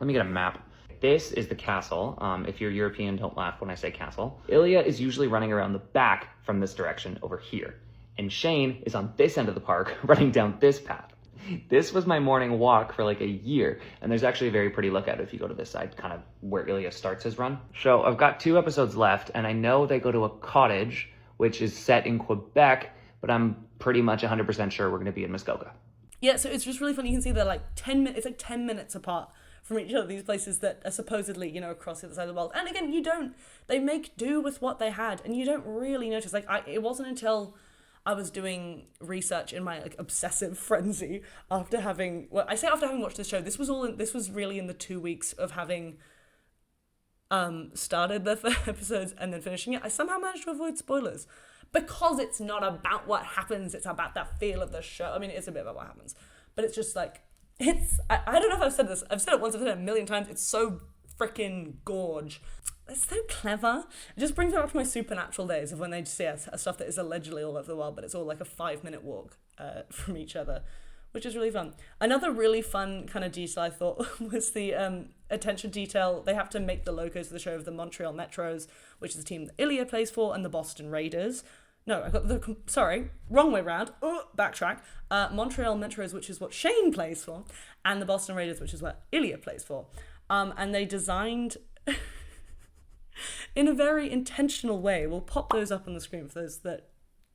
Let me get a map. This is the castle. If you're European, don't laugh when I say castle. Ilya is usually running around the back from this direction over here. And Shane is on this end of the park running down this path. This was my morning walk for like a year, and there's actually a very pretty lookout if you go to this side, kind of where Ilya starts his run. So I've got 2 episodes left, and I know they go to a cottage, which is set in Quebec, but I'm pretty much 100% sure we're going to be in Muskoka.
Yeah, so it's just really funny. You can see they're like 10 minutes, it's like 10 minutes apart from each other, these places that are supposedly, you know, across the other side of the world. And again, they make do with what they had, and you don't really notice. Like, it wasn't until I was doing research in my like obsessive frenzy after having watched this show. This was really in the 2 weeks of having started the episodes and then finishing it. I somehow managed to avoid spoilers because it's not about what happens. It's about that feel of the show. I mean, it's a bit about what happens, but it's just like I don't know if I've said this. I've said it once. I've said it a million times. It's so freaking gorge. It's so clever. It just brings me back to my Supernatural days of when they see stuff that is allegedly all over the world, but it's all like a 5-minute walk from each other, which is really fun. Another really fun kind of detail I thought was the attention detail. They have to make the logos for the show of the Montreal Metros, which is the team that Ilya plays for, and the Boston Raiders. No, I got wrong way round. Backtrack. Montreal Metros, which is what Shane plays for, and the Boston Raiders, which is what Ilya plays for. And they designed in a very intentional way. We'll pop those up on the screen for those that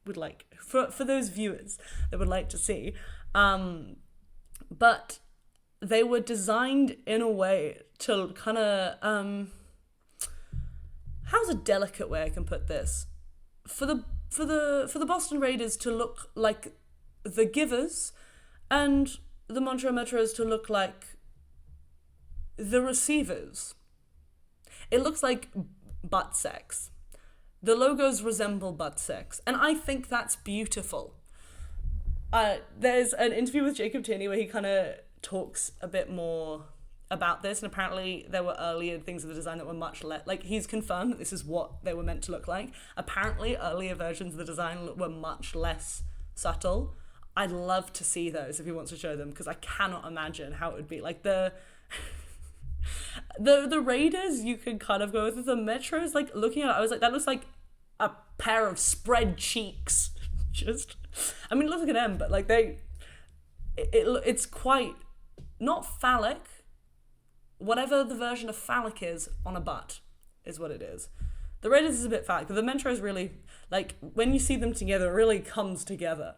would like, for those viewers that would like to see. But they were designed in a way to kind of, how's a delicate way I can put this? For the Boston Raiders to look like the givers, and the Montreal Metros to look like the receivers. It looks like butt sex. The logos resemble butt sex, and I think that's beautiful. There's an interview with Jacob Tierney where he kind of talks a bit more about this, and apparently there were earlier things of the design that were much less, like, he's confirmed that this is what they were meant to look like. Apparently earlier versions of the design were much less subtle. I'd love to see those if he wants to show them, because I cannot imagine how it would be. Like the Raiders, you could kind of go with the Metros. Like, looking at it, I was like, that looks like a pair of spread cheeks. Just, I mean, look at them, but like it's quite not phallic. Whatever the version of phallic is on a butt is what it is. The Raiders is a bit phallic, but the Metros really, like, when you see them together, it really comes together.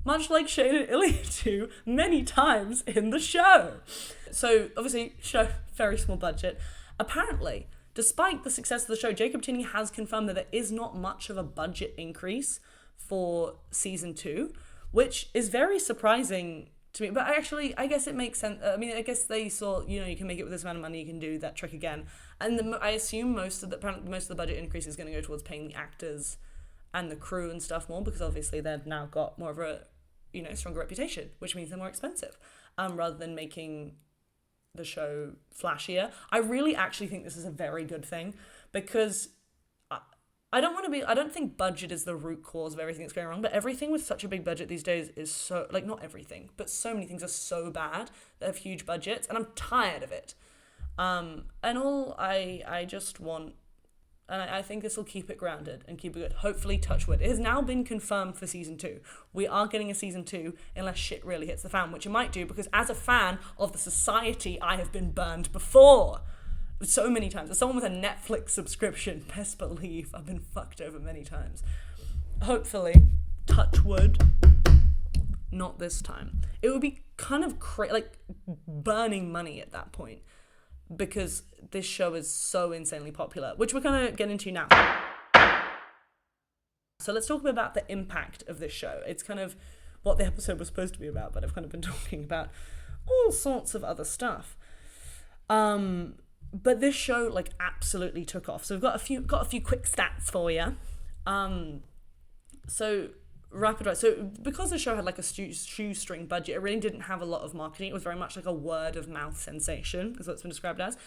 Much like Shane and Ilya do many times in the show. So, obviously, show, very small budget. Apparently, despite the success of the show, Jacob Tierney has confirmed that there is not much of a budget increase for season 2, which is very surprising to me. But I guess it makes sense. I mean, I guess they saw, you know, you can make it with this amount of money, you can do that trick again. And I assume most of the budget increase is going to go towards paying the actors and the crew and stuff more, because obviously they've now got more of a, you know, stronger reputation, which means they're more expensive, rather than making the show flashier. I really actually think this is a very good thing, because I don't think budget is the root cause of everything that's going wrong, but everything with such a big budget these days is so, like, not everything, but so many things are so bad that have huge budgets, and I'm tired of it. I just want, and I think this will keep it grounded and keep it good. Hopefully, touch wood. It has now been confirmed for season 2. We are getting a season 2 unless shit really hits the fan, which it might do, because as a fan of the society, I have been burned before. So many times. As someone with a Netflix subscription, best believe I've been fucked over many times. Hopefully, touch wood, not this time. It would be kind of like burning money at that point, because this show is so insanely popular, which we're going to get into now. So let's talk a bit about the impact of this show. It's kind of what the episode was supposed to be about, but I've kind of been talking about all sorts of other stuff. but this show like absolutely took off. So we've got a few quick stats for you. So rapid fire. So because the show had like a shoestring budget, it really didn't have a lot of marketing. It was very much like a word of mouth sensation, is what it's been described as.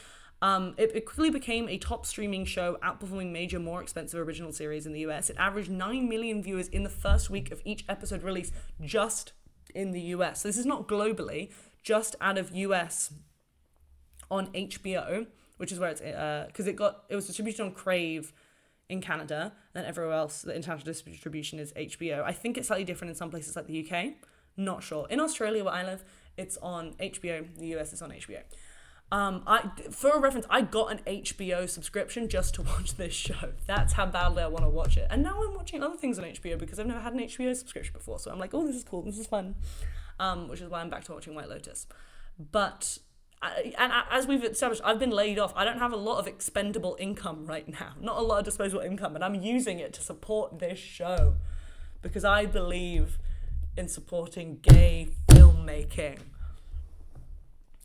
It quickly became a top streaming show, outperforming major, more expensive original series in the US. It averaged 9 million viewers in the first week of each episode release, just in the US. So this is not globally, just out of US on HBO, which is where it's because it was distributed on Crave in Canada, and everywhere else the international distribution is HBO. I think it's slightly different in some places like the UK. Not sure. In Australia, where I live, it's on HBO. The US is on HBO. For a reference, I got an HBO subscription just to watch this show. That's how badly I want to watch it. And now I'm watching other things on HBO because I've never had an HBO subscription before. So I'm like, oh, this is cool. This is fun. Which is why I'm back to watching White Lotus. But as we've established, I've been laid off. I don't have a lot of expendable income right now. Not a lot of disposable income. And I'm using it to support this show because I believe in supporting gay filmmaking.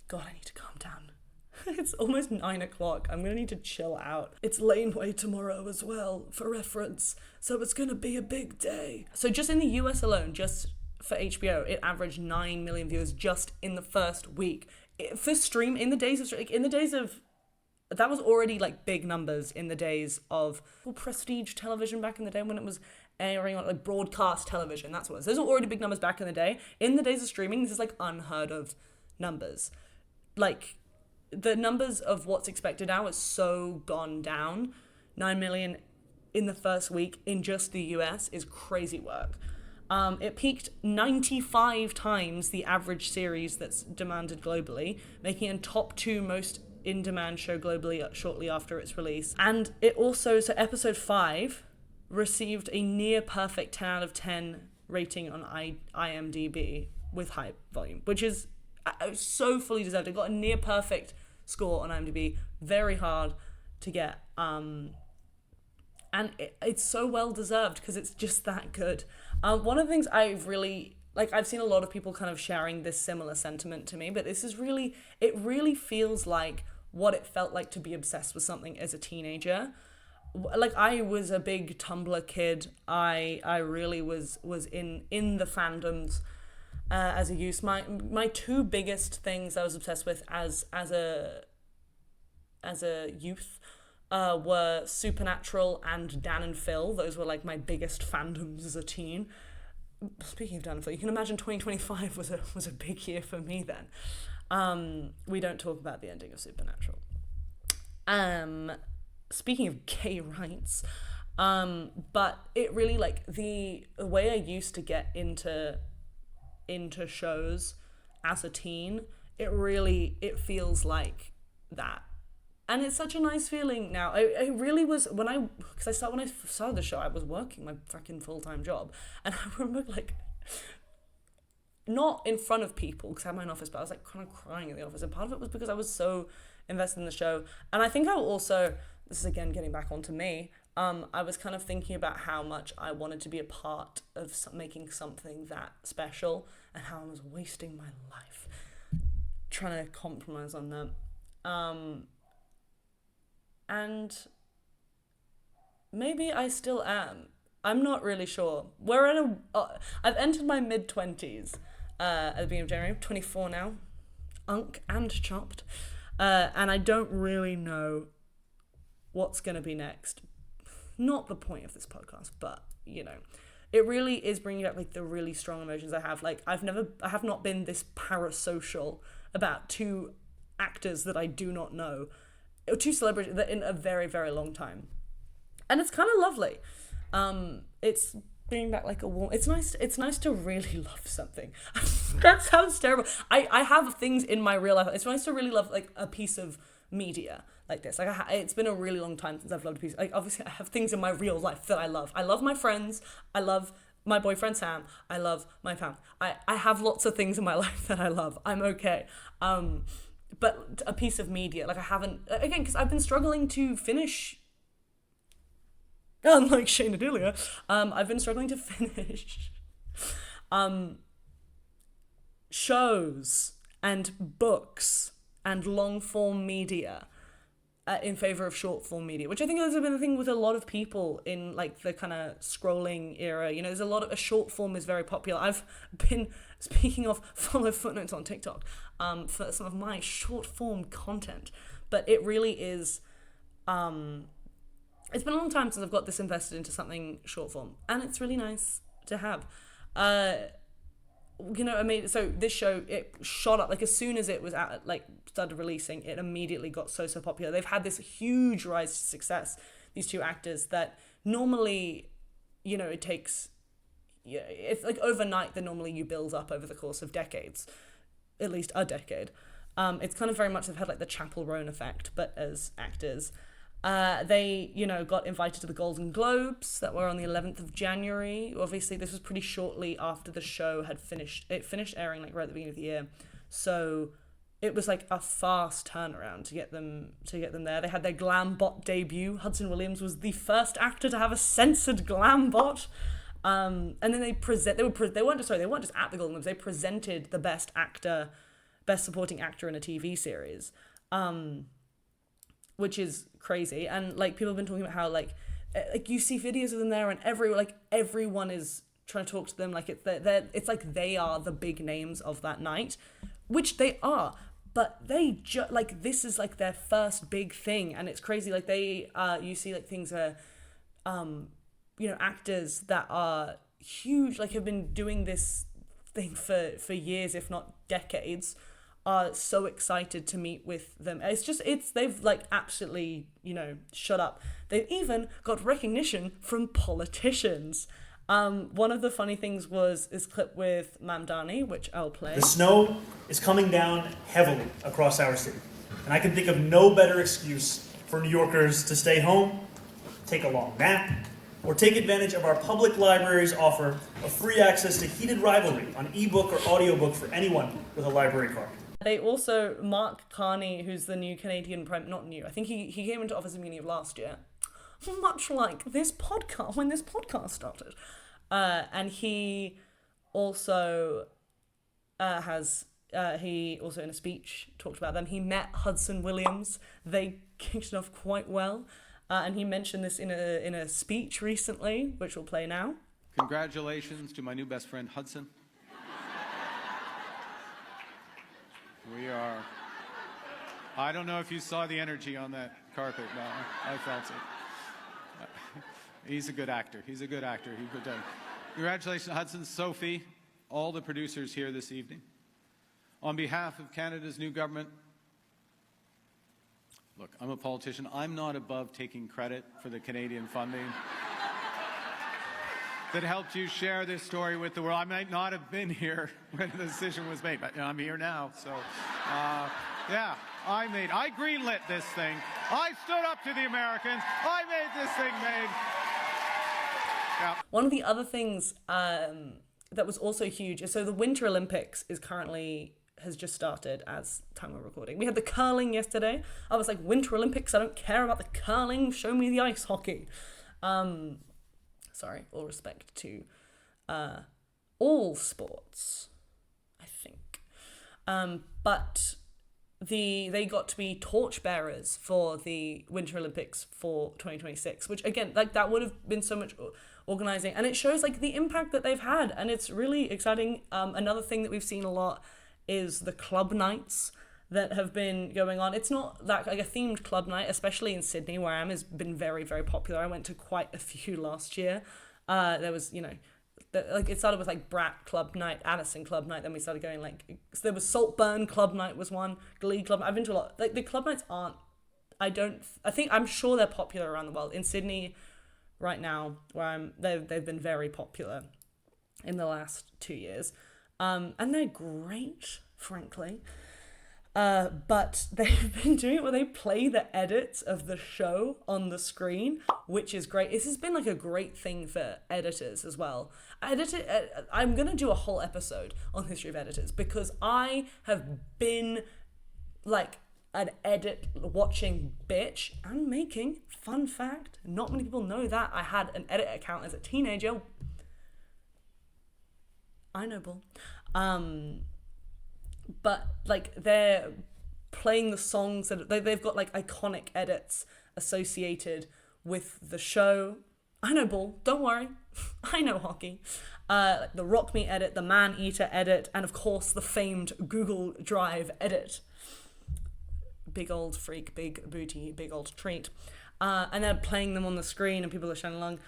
God, I need to calm down. It's almost 9 o'clock. I'm gonna need to chill out. It's laneway tomorrow as well, for reference. So it's gonna be a big day. So just in the US alone, just for HBO, it averaged 9 million viewers just in the first week. For stream, in the days of, that was already like big numbers in the days of prestige television back in the day when it was airing on like broadcast television. That's what it was. Those are already big numbers back in the day. In the days of streaming, this is like unheard of numbers. Like, the numbers of what's expected now is so gone down. 9 million in the first week in just the US is crazy work. It peaked 95 times the average series that's demanded globally, making it a top 2 most in-demand show globally shortly after its release. And it also, so episode 5 received a near perfect 10 out of 10 rating on IMDb with high volume, which is so fully deserved. It got a near perfect score on IMDb, very hard to get, and it's so well deserved because it's just that good. One of the things I've really I've seen a lot of people kind of sharing this similar sentiment to me, but this is really, it really feels like what it felt like to be obsessed with something as a teenager. Like, I was a big Tumblr kid. I really was in the fandoms as a youth. My 2 biggest things I was obsessed with as a youth were Supernatural and Dan and Phil. Those were like my biggest fandoms as a teen. Speaking of Dan and Phil, you can imagine 2025 was a big year for me then. We don't talk about the ending of Supernatural. Speaking of gay rights, but it really, like, the way I used to get into shows as a teen, it feels like that. And it's such a nice feeling now. It really was, when I started the show, I was working my freaking full-time job. And I remember, like, not in front of people, because I had my own office, but I was, like, kind of crying in the office. And part of it was because I was so invested in the show. And I think I also, this is again getting back onto me, I was kind of thinking about how much I wanted to be a part of making something that special, and how I was wasting my life trying to compromise on that. And maybe I still am. I'm not really sure. I've entered my mid-20s at the beginning of January. I'm 24 now. Unk and chopped. And I don't really know what's going to be next. Not the point of this podcast, but, you know, it really is bringing up, like, the really strong emotions I have. Like, I have not been this parasocial about 2 actors that I do not know, 2 celebrities that in a very, very long time. And it's kind of lovely. It's bringing back, like, a warm, it's nice to really love something. That sounds terrible. I have things in my real life. It's nice to really love, like, a piece of media like this. Like, it's been a really long time since I've loved a piece. Like, obviously I have things in my real life that I love. I love my friends. I love my boyfriend Sam. I love my family. I have lots of things in my life that I love. I'm okay. But a piece of media, like, I haven't, again, because I've been struggling to finish, unlike Shayna Delia, I've been struggling to finish shows and books and long form media in favor of short form media, which I think has been the thing with a lot of people in like the kind of scrolling era. You know, there's a short form is very popular. I've been, speaking of, follow Footnotes on TikTok for some of my short form content, but it really is. It's been a long time since I've got this invested into something short form, and it's really nice to have. You know, I mean, so this show, it shot up, like, as soon as it was out, like, started releasing, it immediately got so popular. They've had this huge rise to success, these two actors, that normally, you know, it takes, yeah, it's like overnight that normally you build up over the course of decades, at least a decade. It's kind of very much, they've had, like, the Chapel Roan effect, but as actors. They, you know, got invited to the Golden Globes that were on the 11th of January. Obviously, this was pretty shortly after the show had finished. It finished airing like right at the beginning of the year, so it was like a fast turnaround to get them there. They had their glam bot debut. Hudson Williams was the first actor to have a censored glam bot. And then they weren't just at the Golden Globes. They presented the best supporting actor in a TV series. Which is crazy, and like people have been talking about how like you see videos of them there, and everyone is trying to talk to them, like it's like they are the big names of that night, which they are, but they like this is like their first big thing, and it's crazy. Like they you see like things where you know, actors that are huge, like have been doing this thing for years, if not decades, are so excited to meet with them. They've like absolutely, you know, shut up. They've even got recognition from politicians. One of the funny things was this clip with Mamdani, which I'll play.
The snow is coming down heavily across our city, and I can think of no better excuse for New Yorkers to stay home, take a long nap, or take advantage of our public library's offer of free access to Heated Rivalry on ebook or audiobook for anyone with a library card.
They also, Mark Carney, who's the new Canadian not new, I think he came into office at the beginning of last year, much like this podcast, when this podcast started. And he also he also in a speech talked about them. He met Hudson Williams. They kicked it off quite well. And he mentioned this in a speech recently, which we'll play now.
Congratulations to my new best friend, Hudson. I don't know if you saw the energy on that carpet. No, I felt it. He's a good actor. He could Congratulations, Hudson, Sophie, all the producers here this evening. On behalf of Canada's new government, look, I'm a politician. I'm not above taking credit for the Canadian funding that helped you share this story with the world. I might not have been here when the decision was made, but I'm here now. So, yeah, I greenlit this thing. I stood up to the Americans. I made this thing made. Yeah.
One of the other things that was also huge is, so the Winter Olympics has just started as time we're recording. We had the curling yesterday. I was like, Winter Olympics, I don't care about the curling, show me the ice hockey. Sorry, all respect to all sports, I think. But they got to be torchbearers for the Winter Olympics for 2026, which again, like that would have been so much organizing, and it shows like the impact that they've had, and it's really exciting. Another thing that we've seen a lot is the club nights that have been going on. It's not that like a themed club night, especially in Sydney where I am, has been very, very popular. I went to quite a few last year. There was, you know, it started with like Brat Club Night, Addison Club Night, then we started going like, so there was Saltburn Club Night was one, Glee Club. I've been to a lot. Like the club nights I'm sure they're popular around the world. In Sydney right now, where they've been very popular in the last 2 years. And they're great, frankly. But they've been doing it where they play the edits of the show on the screen, which is great. This has been like a great thing for editors as well. I'm going to do a whole episode on history of editors, because I have been like an edit watching bitch and making. Fun fact, not many people know that I had an edit account as a teenager. I know, bull. But like playing the songs that they've got like iconic edits associated with the show. I know ball, don't worry. I know hockey. Like the Rock Me edit, the Man Eater edit, and of course the famed Google Drive edit. Big old freak, big booty, big old treat. And they're playing them on the screen and people are shouting along.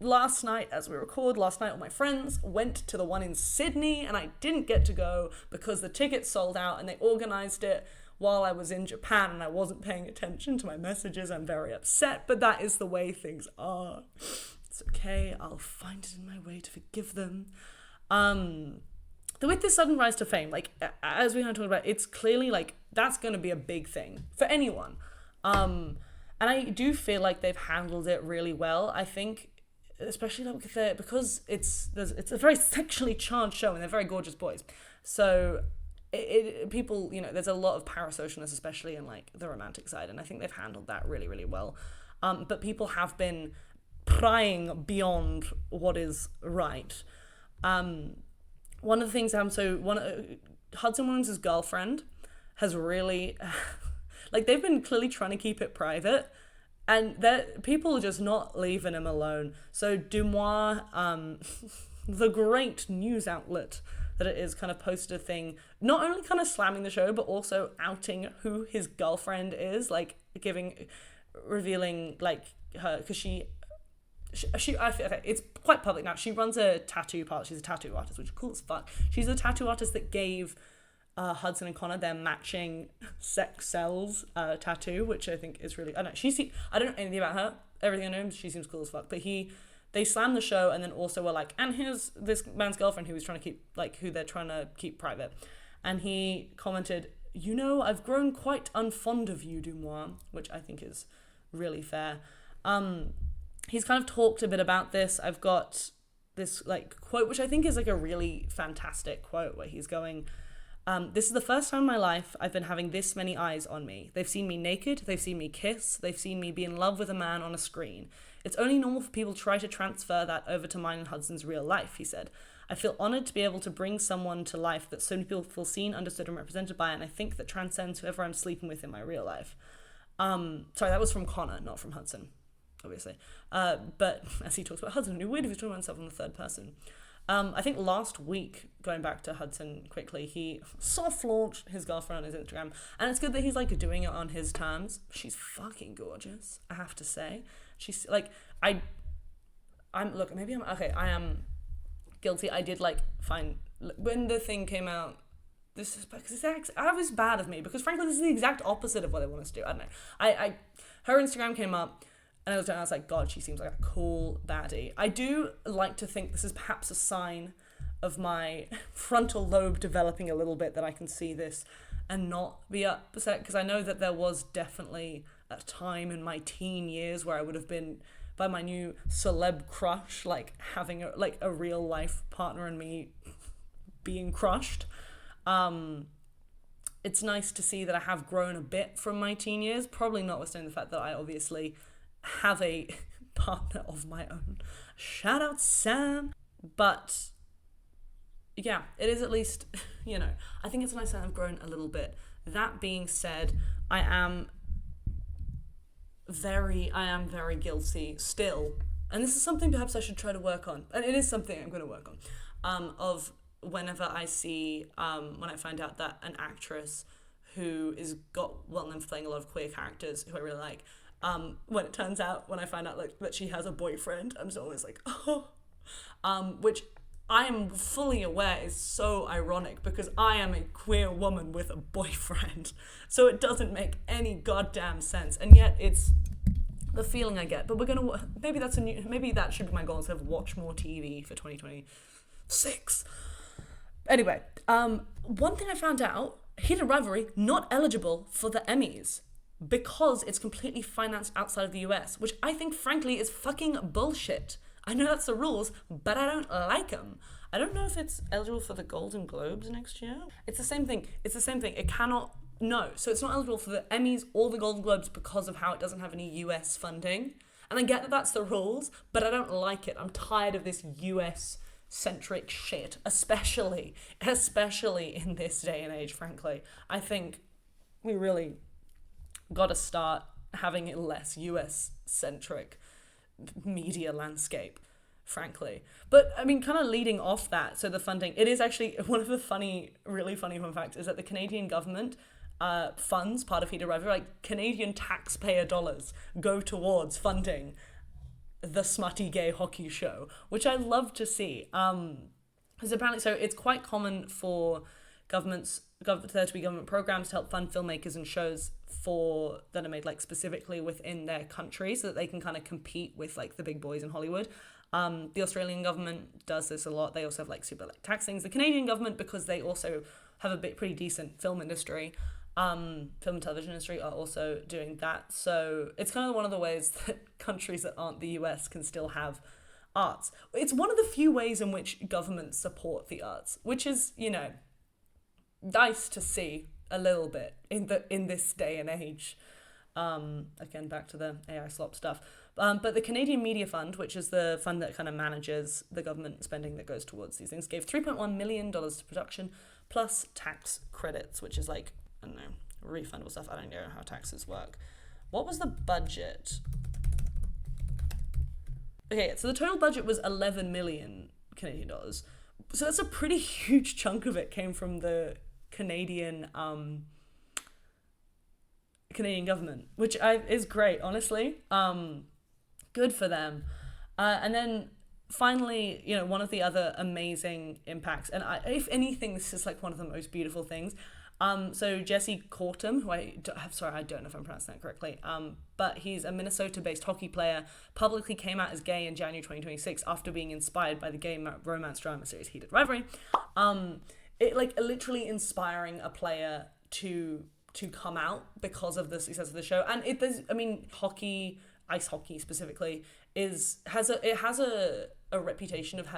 Last night, as we record, all my friends went to the one in Sydney and I didn't get to go because the tickets sold out and they organised it while I was in Japan and I wasn't paying attention to my messages. I'm very upset, but that is the way things are. It's okay, I'll find it in my way to forgive them. With this sudden rise to fame, like, as we kind of talked about, it's clearly, like, that's going to be a big thing for anyone. And I do feel like they've handled it really well. I think, especially like because it's a very sexually charged show and they're very gorgeous boys. So people, you know, there's a lot of parasocialness, especially in like the romantic side, and I think they've handled that really, really well. But people have been prying beyond what is right. One of the things Hudson Wong's girlfriend has really like they've been clearly trying to keep it private, and people are just not leaving him alone. So Dumois, the great news outlet that it is, kind of posted a thing, not only kind of slamming the show, but also outing who his girlfriend is, like revealing like her, because it's quite public now. She runs a tattoo parlor. She's a tattoo artist, which is cool as fuck. She's a tattoo artist that gave Hudson and Connor their matching sex cells tattoo, which I think is really. I don't know anything about her. Everything I know, she seems cool as fuck. But they slammed the show and then also were like, and here's this man's girlfriend who was trying to keep, like, who they're trying to keep private. And he commented, "You know, I've grown quite unfond of you, Dumois," which I think is really fair. He's kind of talked a bit about this. I've got this like quote, which I think is like a really fantastic quote, where he's going, "This is the first time in my life I've been having this many eyes on me. They've seen me naked, they've seen me kiss, they've seen me be in love with a man on a screen. It's only normal for people to try to transfer that over to mine and Hudson's real life," he said. "I feel honoured to be able to bring someone to life that so many people feel seen, understood and represented by, and I think that transcends whoever I'm sleeping with in my real life." Sorry, that was from Connor, not from Hudson, obviously. But as he talks about Hudson, it'd be weird if he's talking about himself in the third person. I think last week, going back to Hudson quickly, he soft launched his girlfriend on his Instagram, and it's good that he's like doing it on his terms. She's fucking gorgeous, I have to say. She's like, I am guilty. I did like find when the thing came out. This is because I was bad of me, because frankly this is the exact opposite of what I want us to do. I don't know. Her Instagram came up. And I was like, God, she seems like a cool baddie. I do like to think this is perhaps a sign of my frontal lobe developing a little bit, that I can see this and not be upset, because I know that there was definitely a time in my teen years where I would have been, by my new celeb crush, like having a real life partner and me being crushed. It's nice to see that I have grown a bit from my teen years, probably notwithstanding the fact that I obviously have a partner of my own. Shout out Sam. But yeah, it is at least, you know, I think it's nice that I've grown a little bit. That being said, I am very guilty still, and this is something perhaps I should try to work on, and it is something I'm going to work on, of whenever I see, when I find out that an actress who is got well known for playing a lot of queer characters who I really like, when I find out like that she has a boyfriend, I'm just always like, oh, which I am fully aware is so ironic, because I am a queer woman with a boyfriend, so it doesn't make any goddamn sense, and yet it's the feeling I get. But maybe that should be my goal, instead of watch more TV for 2026. Anyway, one thing I found out: Heated Rivalry not eligible for the Emmys, because it's completely financed outside of the US, which I think, frankly, is fucking bullshit. I know that's the rules, but I don't like them. I don't know if it's eligible for the Golden Globes next year. It's the same thing. It cannot, no. So it's not eligible for the Emmys or the Golden Globes because of how it doesn't have any US funding. And I get that that's the rules, but I don't like it. I'm tired of this US centric shit, especially in this day and age, frankly. I think we really got to start having a less US centric media landscape, frankly. But I mean, kind of leading off that, so the funding, it is actually one of the really funny fun facts is that the Canadian government funds part of Heated Rivalry, like Canadian taxpayer dollars go towards funding the smutty gay hockey show, which I love to see. Because apparently, so it's quite common for there to be government programs to help fund filmmakers and shows that are made like specifically within their country, so that they can kind of compete with like the big boys in Hollywood. The Australian government does this a lot. They also have like super like tax things. The Canadian government, because they also have a pretty decent film industry, film and television industry, are also doing that. So it's kind of one of the ways that countries that aren't the US can still have arts. It's one of the few ways in which governments support the arts, which is, you know, nice to see a little bit in this day and age. Again, back to the AI slop stuff. But the Canadian Media Fund, which is the fund that kind of manages the government spending that goes towards these things, gave $3.1 million to production, plus tax credits, which is like, I don't know, refundable stuff. I don't know how taxes work. What was the budget? Okay, so the total budget was 11 million Canadian dollars. So that's a pretty huge chunk of it came from the Canadian government, which is great, honestly. Good for them. And then finally, you know, one of the other amazing impacts, and if anything, this is like one of the most beautiful things. So Jesse Cortum, who I don't know if I'm pronouncing that correctly, but he's a Minnesota-based hockey player, publicly came out as gay in January 2026 after being inspired by the gay romance drama series Heated Rivalry. It like literally inspiring a player to come out because of the success of the show. And hockey, ice hockey specifically, has a reputation of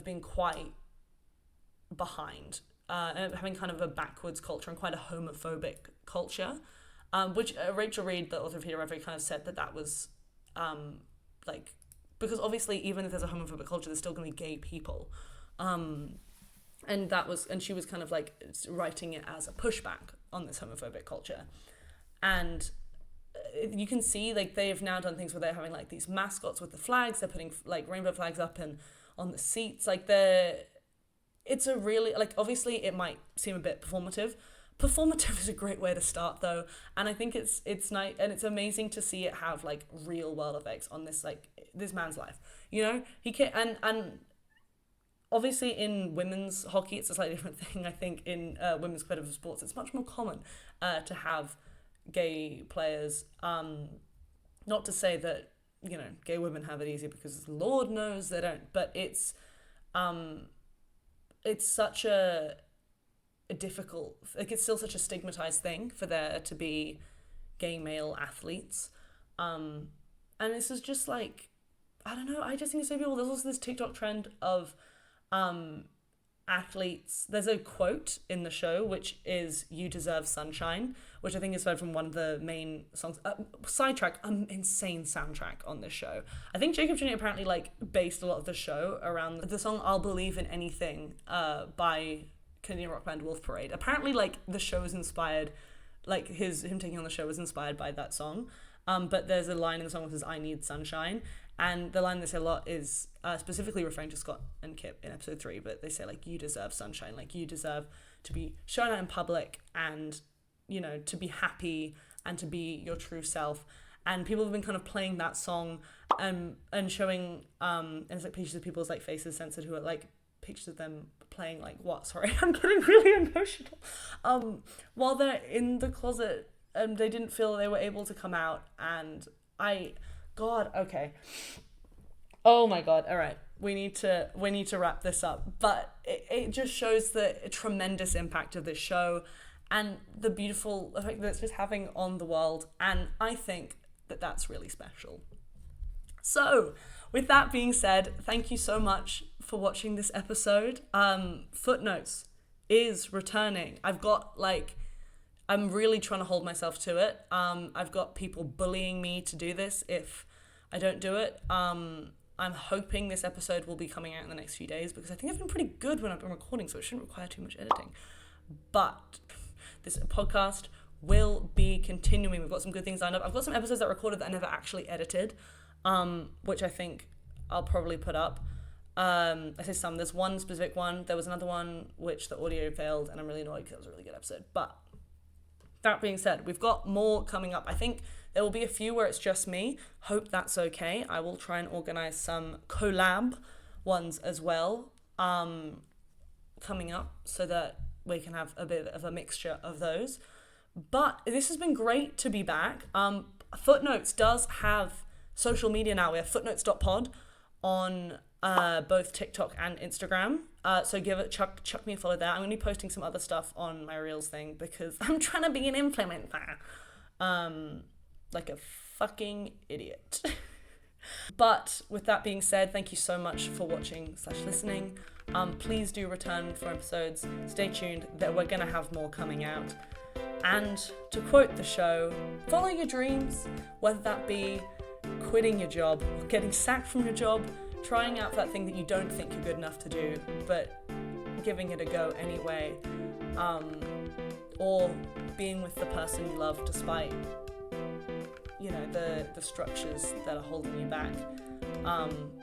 being quite behind, and having kind of a backwards culture and quite a homophobic culture, which Rachel Reed, the author of Heated Rivalry, kind of said that was because obviously even if there's a homophobic culture, there's still going to be gay people. And she was kind of like writing it as a pushback on this homophobic culture. And you can see like they have now done things where they're having like these mascots with the flags, they're putting like rainbow flags up and on the seats, it's a really, like, obviously it might seem a bit performative. Performative is a great way to start though, and I think it's nice, and it's amazing to see it have like real world effects on this man's life. You know, he can and obviously in women's hockey it's a slightly different thing. I think in women's competitive sports it's much more common to have gay players. Not to say that, you know, gay women have it easy, because Lord knows they don't, but it's such a difficult, like, it's still such a stigmatized thing for there to be gay male athletes. And this is just like, I don't know, I just think it's so beautiful. There's also this TikTok trend of athletes. There's a quote in the show which is "You deserve sunshine," which I think is heard from one of the main songs. Sidetrack, insane soundtrack on this show. I think Jacob Jr. apparently like based a lot of the show around the song "I'll Believe in Anything" by Canadian rock band Wolf Parade. Apparently, like, the show is inspired, like him taking on the show was inspired by that song. But there's a line in the song that says "I need sunshine," and the line they say a lot is specifically referring to Scott and Kip in episode 3. But they say like, "You deserve sunshine," like you deserve to be shown out in public, and, you know, to be happy and to be your true self. And people have been kind of playing that song and showing and it's like pictures of people's like faces censored, who are like pictures of them playing like what? Sorry, I'm getting really emotional. While they're in the closet, they didn't feel they were able to come out, and okay. Oh my God! All right, we need to wrap this up. But it just shows the tremendous impact of this show and the beautiful effect that it's just having on the world, and I think that that's really special. So, with that being said, thank you so much for watching this episode. Footnotes is returning. I'm really trying to hold myself to it. I've got people bullying me to do this if I don't do it. I'm hoping this episode will be coming out in the next few days because I think I've been pretty good when I've been recording, so it shouldn't require too much editing. But this podcast will be continuing. We've got some good things lined up. I've got some episodes that I recorded that I never actually edited, which I think I'll probably put up. I say some. There's one specific one. There was another one which the audio failed, and I'm really annoyed because it was a really good episode. But that being said, we've got more coming up. I think there will be a few where it's just me. Hope that's okay. I will try and organize some collab ones as well coming up so that we can have a bit of a mixture of those. But this has been great to be back. Footnotes does have social media now. We have footnotes.pod on both TikTok and Instagram. So chuck me a follow there. I'm going to be posting some other stuff on my Reels thing because I'm trying to be an influencer. Like a fucking idiot. But with that being said, thank you so much for watching / listening. Please do return for episodes. Stay tuned. That we're going to have more coming out. And to quote the show, follow your dreams, whether that be quitting your job or getting sacked from your job, trying out that thing that you don't think you're good enough to do, but giving it a go anyway, or being with the person you love despite, you know, the structures that are holding you back,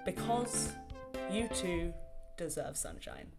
because you too deserve sunshine.